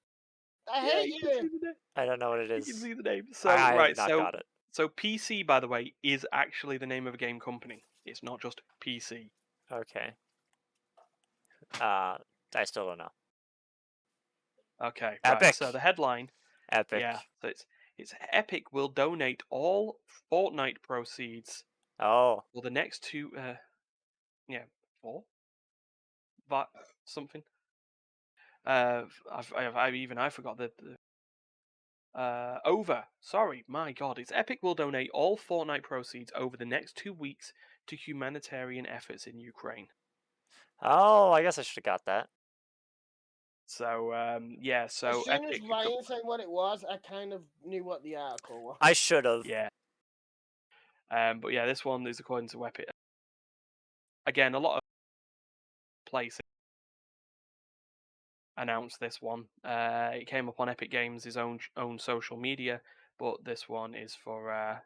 I Yeah, hate you can see you. the name. I don't know what it You can is. see the name. So I have right, not got it. so PC, by the way, is actually the name of a game company. It's not just PC. Okay. I still don't know. Okay, right. So the Epic. headline, yeah. Epic. So it's Epic will donate all Fortnite proceeds Oh, for the next two. Yeah, four, but something. I forgot over. Sorry, my God. It's Epic will donate all Fortnite proceeds over the next 2 weeks to humanitarian efforts in Ukraine. oh, I guess I should have got that. So yeah, As so soon as Epic. Ryan said what it was, I kind of knew what the article was. I should have. Yeah. But yeah, this one is according to Epic. Again, a lot of places announced this one. It came up on Epic Games' own social media, but this one is for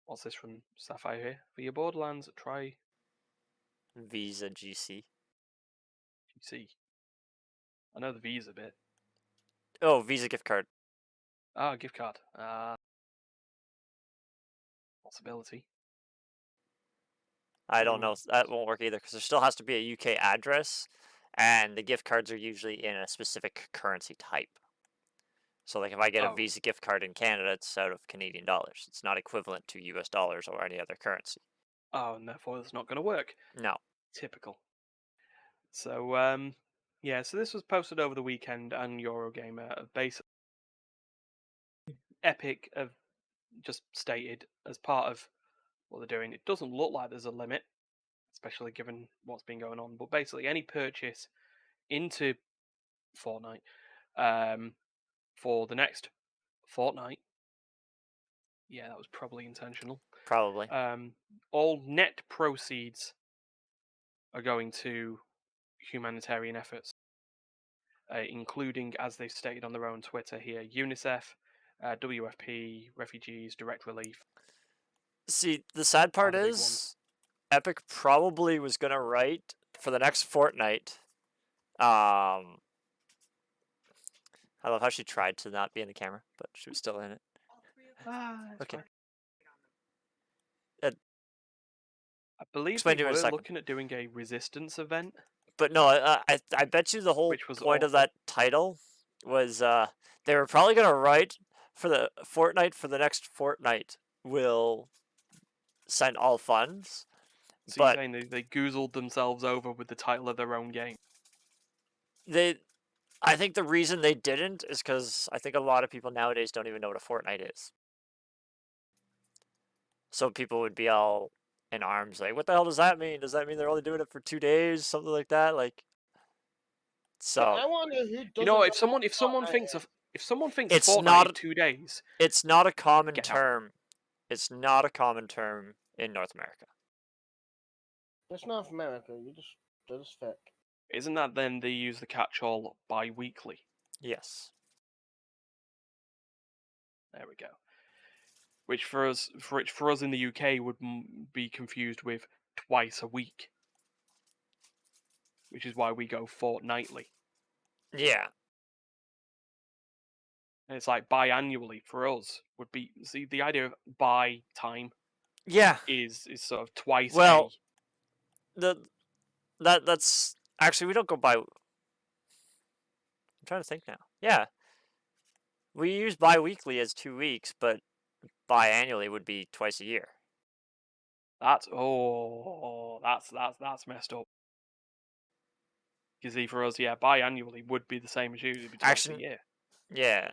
what's this from Sapphire here? For your Borderlands, try Visa GC. PC. I know the Visa bit. Oh, Visa gift card. Ah, gift card. Possibility. I don't know. That won't work either because there still has to be a UK address, and the gift cards are usually in a specific currency type. So, like, if I get a Oh, Visa gift card in Canada, it's out of Canadian dollars. It's not equivalent to US dollars or any other currency. oh, and therefore it's not going to work. No. Typical. So yeah. So this was posted over the weekend, and Eurogamer basically Epic have just stated as part of what they're doing. It doesn't look like there's a limit, especially given what's been going on. But basically, any purchase into Fortnite for the next fortnight, yeah, that was probably intentional. Probably. All net proceeds are going to humanitarian efforts, including, as they've stated on their own Twitter here, UNICEF, WFP, refugees, direct relief. See, the sad Are part the big ones. is, Epic probably was gonna write for the next fortnight. I love how she tried to not be in the camera, but she was still in it. It's Okay. fine. Uh, I believe Explain they to me in a were second. looking at doing a resistance event, But no, I bet you the whole which was point of awful. that title was they were probably gonna write for the fortnight for the next fortnight will send all funds, So you're but saying they goozled themselves over with the title of their own game? they I think the reason they didn't is because I think a lot of people nowadays don't even know what a fortnight is. So people would be all in arms, like, what the hell does that mean? Does that mean they're only doing it for 2 days? Something like that? Like, Yeah, so I wonder who doesn't You know, know if someone what if someone Fortnite thinks is. of if someone thinks it's Fortnite is not 2 days, it's not a common get out. term. It's not a common term in North America. It's North America. You just fake. Isn't that then they use the catch-all bi-weekly? Yes. There we go. Which for us in the UK would be confused with twice a week, which is why we go fortnightly. Yeah. And it's like biannually for us would be, see, the idea of bi time Yeah. is sort of twice Well, that's actually we don't go by. I'm trying to think now. Yeah. We use bi-weekly as 2 weeks, but biannually would be twice a year. that's messed up. You see, for us, yeah, biannually would be the same as you. It'd be twice a Actually, year. yeah.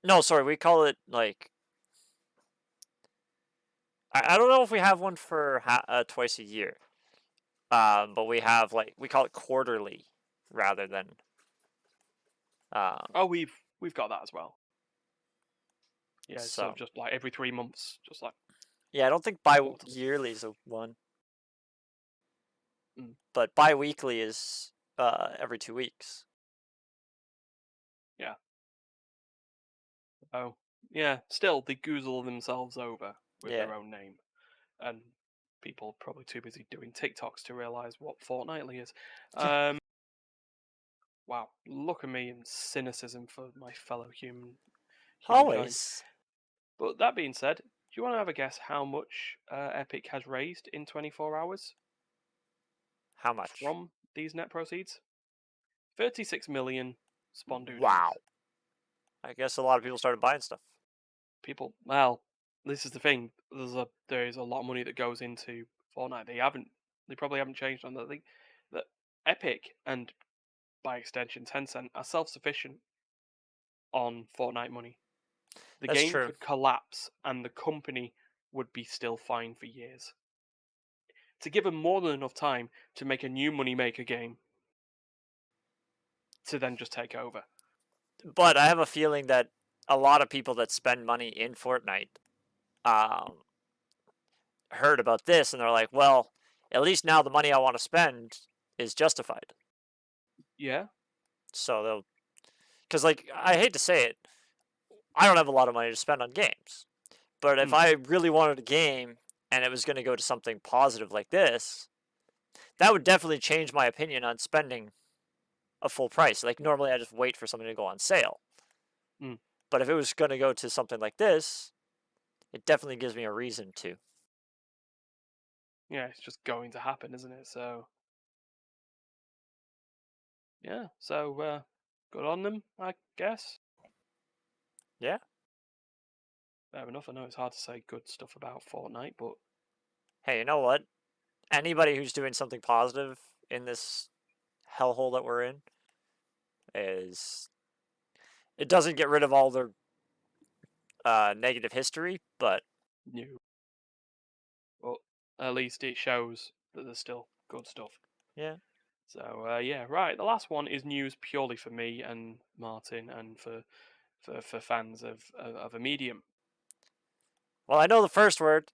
No, sorry, we call it like I don't know if we have one for twice a year. But we have like we call it quarterly rather than Oh, we've got that as well. Yeah, it's sort so of just like every 3 months, just like yeah, I don't think quarterly. bi-yearly is a one, Mm. but bi-weekly is every 2 weeks. Yeah. Oh, yeah. Still, they goozle themselves over with Yeah. their own name, and people are probably too busy doing TikToks to realize what fortnightly is. Wow, look at me and cynicism for my fellow humankind. Always. But that being said, do you want to have a guess how much Epic has raised in 24 hours How much? from these net proceeds? 36 million spondoodles. Wow. I guess a lot of people started buying stuff. People, well, this is the thing. There is a lot of money that goes into Fortnite. They probably haven't changed on that. That Epic and by extension Tencent are self-sufficient on Fortnite money. The That's game true. could collapse and the company would be still fine for years. To give them more than enough time to make a new moneymaker game to then just take over. But I have a feeling that a lot of people that spend money in Fortnite heard about this and they're like, well, at least now the money I want to spend is justified. Yeah. So they'll, because like I hate to say it, I don't have a lot of money to spend on games. But if I really wanted a game and it was going to go to something positive like this, that would definitely change my opinion on spending a full price. Like normally I just wait for something to go on sale. But if it was going to go to something like this, it definitely gives me a reason to. Yeah, it's just going to happen, isn't it? So yeah, so good on them, I guess. Yeah. Fair enough. I know it's hard to say good stuff about Fortnite, but Hey, you know what? Anybody who's doing something positive in this hellhole that we're in is it doesn't get rid of all their negative history, but new. But at least it shows that there's still good stuff. yeah. So yeah, right. The last one is news purely for me and Martin and for fans of a medium. Well, I know the first word.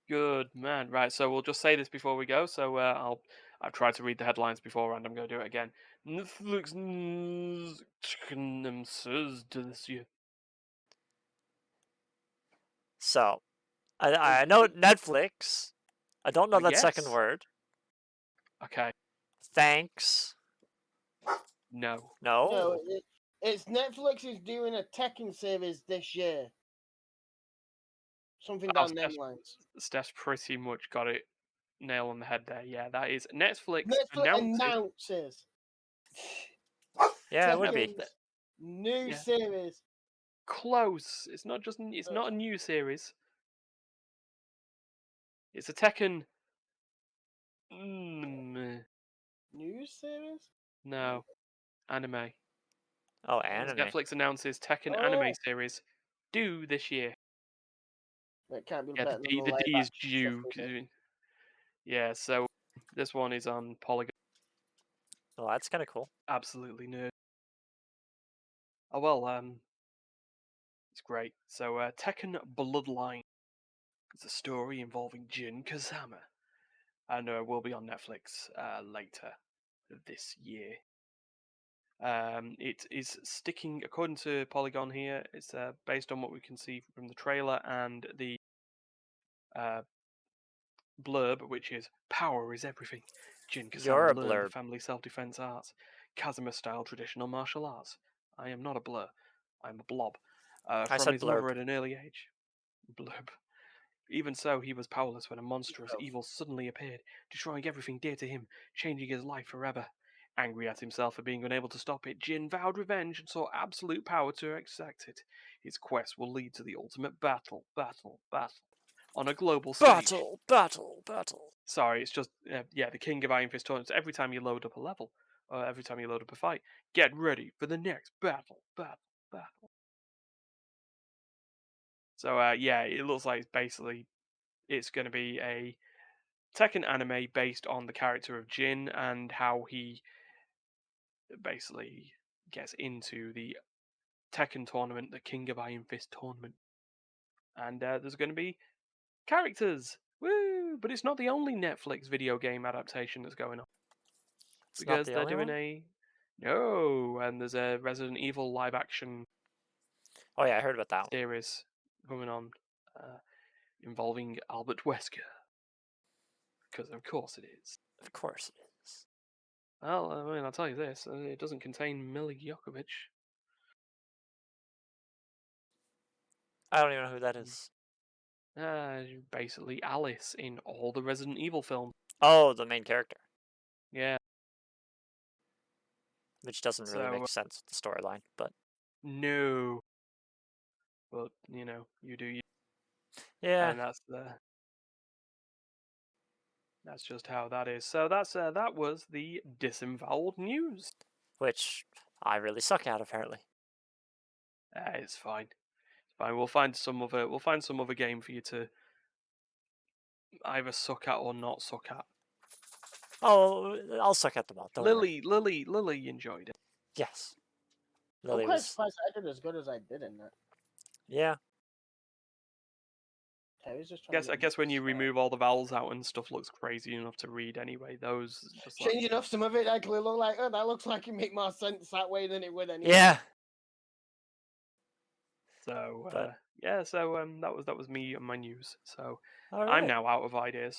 Good man. Right. So we'll just say this before we go. So I've tried to read the headlines before, and I'm going to do it again. Netflix news this year. So, I know Netflix. I don't know that second Yes. word. Okay. Thanks. No. No, it's Netflix is doing a Tekken series this year. Something Oh, down them lines. Steph's pretty much got it nail on the head there. Yeah, that is Netflix Netflix announces. announces. Yeah, it would be. Tekken's new Yeah. series. Close. It's not just. It's not a new series. It's a Tekken. New series? No, anime. Oh, anime. Netflix announces Tekken Oh. anime series due this year. It can't be Yeah, better than the live D is action due. stuff we did. Yeah, so this one is on Polygon. Well, that's kind of cool. Absolutely nerd. Oh well, it's great. So Tekken Bloodline is a story involving Jin Kazama, and will be on Netflix later this year. It is sticking, according to Polygon here, it's based on what we can see from the trailer and the blurb, which is "Power is everything. Jin You're Kazama a learned the blurb. family self-defense arts, Kazama-style traditional martial arts. I am not a blur. I'm a blob. I From said his blurb. mother at an early age. Blurb. Even so, he was powerless when a monstrous Blurb. evil suddenly appeared, destroying everything dear to him, changing his life forever. Angry at himself for being unable to stop it, Jin vowed revenge and sought absolute power to exact it. His quest will lead to the ultimate battle on a global stage. Battle. Sorry, it's just the King of Iron Fist tournaments. Every time you load up a level, or every time you load up a fight, get ready for the next battle. So it looks like it's going to be a Tekken anime based on the character of Jin and how he basically gets into the Tekken tournament, the King of Iron Fist tournament, and there's going to be characters. Woo! But it's not the only Netflix video game adaptation that's going on. It's not Because the they're only doing one? and there's a Resident Evil live action Oh yeah, I heard about that one. series coming on involving Albert Wesker. Because of course it is. Of course it is. Well, I mean, I'll tell you this: it doesn't contain Mila Jokovic. I don't even know who that is. Basically Alice in all the Resident Evil films. Oh, the main character, Yeah. which doesn't really So make sense with the storyline, but no. But you do you, yeah. and that's just how that is. So that was the Disemboweled news. Which I really suck at, apparently. It's fine. It's fine. We'll find some other game for you to either suck at or not suck at. Oh, I'll suck at them all. Don't worry. Lily enjoyed it. Yes. I'm Lily quite was. surprised I did as good as I did in that. Yeah. Terry's just trying to I get guess when me you to remove all the vowels out and stuff looks crazy enough to read anyway, those just like Changing off some of it actually look like, oh, that looks like it make more sense that way than it would anyway. Yeah. so. But Yeah, so that was me and my news. So all I'm right. now out of ideas.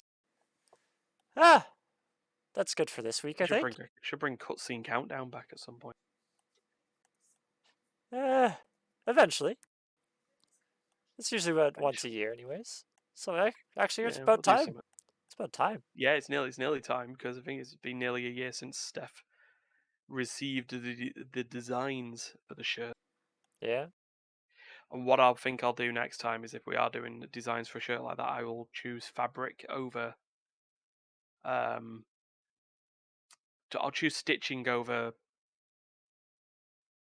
Ah, that's good for this week, I think. Should bring cutscene countdown back at some point. Eventually. It's usually about once a Eventually. year, anyways. So actually, it's Yeah, about we'll do time. something. It's about time. Yeah, it's nearly time because I think it's been nearly a year since Steph received the designs for the shirt. Yeah. And what I think I'll do next time is if we are doing designs for a shirt like that, I will choose fabric over. I'll choose stitching over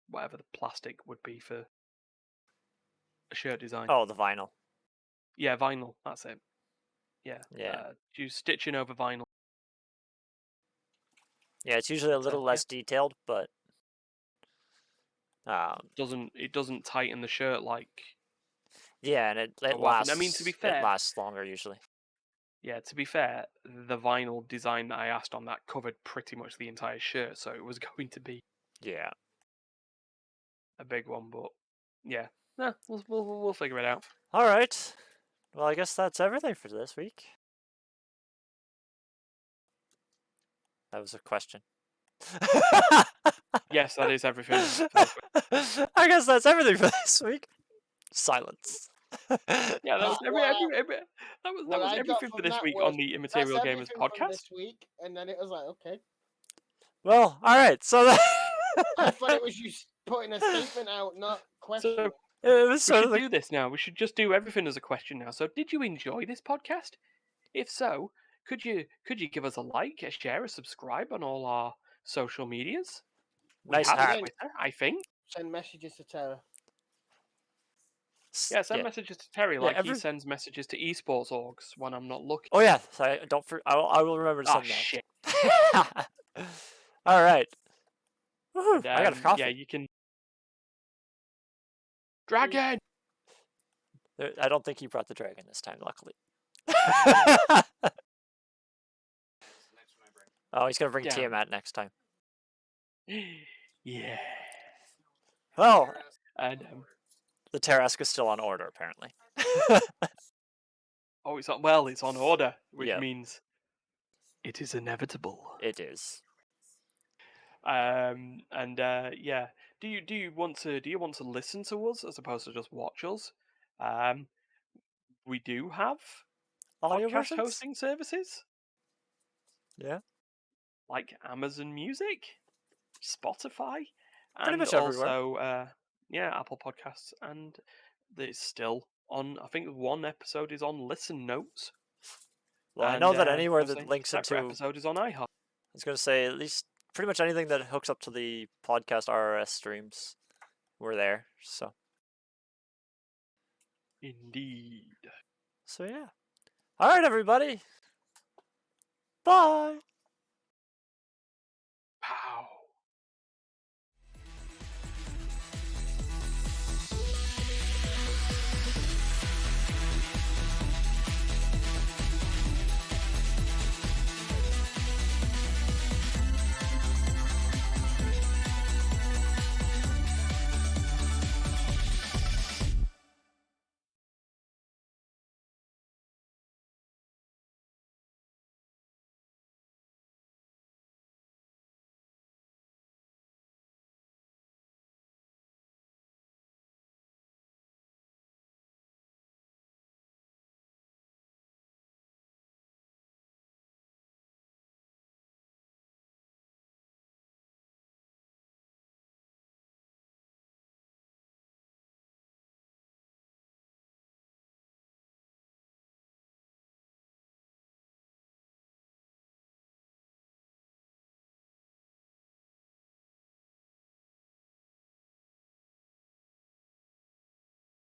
whatever the plastic would be for a shirt design. Oh, the vinyl. Yeah, vinyl. That's it. Yeah. Yeah. Choose stitching over vinyl. Yeah, it's usually a little less detailed, but It doesn't tighten the shirt like. Yeah, and it so lasts. often. I mean, to be It fair, lasts longer usually. yeah. To be fair, the vinyl design that I asked on that covered pretty much the entire shirt, so it was going to be Yeah. a big one. But yeah, nah, we'll figure it out. All right. Well, I guess that's everything for this week. That was a question. Yes, that is everything. I guess that's everything for this week. Silence. Yeah, that was that was everything for this week on the Immaterial Gamers podcast. This week, and then it was like, okay. Well, all right. So I thought it was you putting a statement out, not question. So we should do this now. We should just do everything as a question now. So, did you enjoy this podcast? If so, could you give us a like, a share, a subscribe on all our social medias? We Nice have hat. Twitter, I think. Send messages to Tara. Yeah, send messages to Terry like he sends messages to esports orgs when I'm not looking. Oh yeah, so I will remember to send that. Shit. All right. And, I got a coffee. Yeah, you can. Dragon. I don't think he brought the dragon this time, luckily. Oh, he's gonna bring Tiamat next time. Yeah. Well, and the Tarrasque is still on order, apparently. Oh, it's on order, which means it is inevitable. It is. Yeah. Do you want to listen to us as opposed to just watch us? We do have audio podcast versions? hosting services. Yeah. Like Amazon Music, Spotify, pretty and much also everywhere. Apple Podcasts, and it's still on. I think one episode is on Listen Notes. Well, I know that anywhere that links into episode is on iHeart. I was gonna say at least pretty much anything that hooks up to the podcast RRS streams, we're there. So. Indeed. So yeah. All right, everybody. Bye. Pow.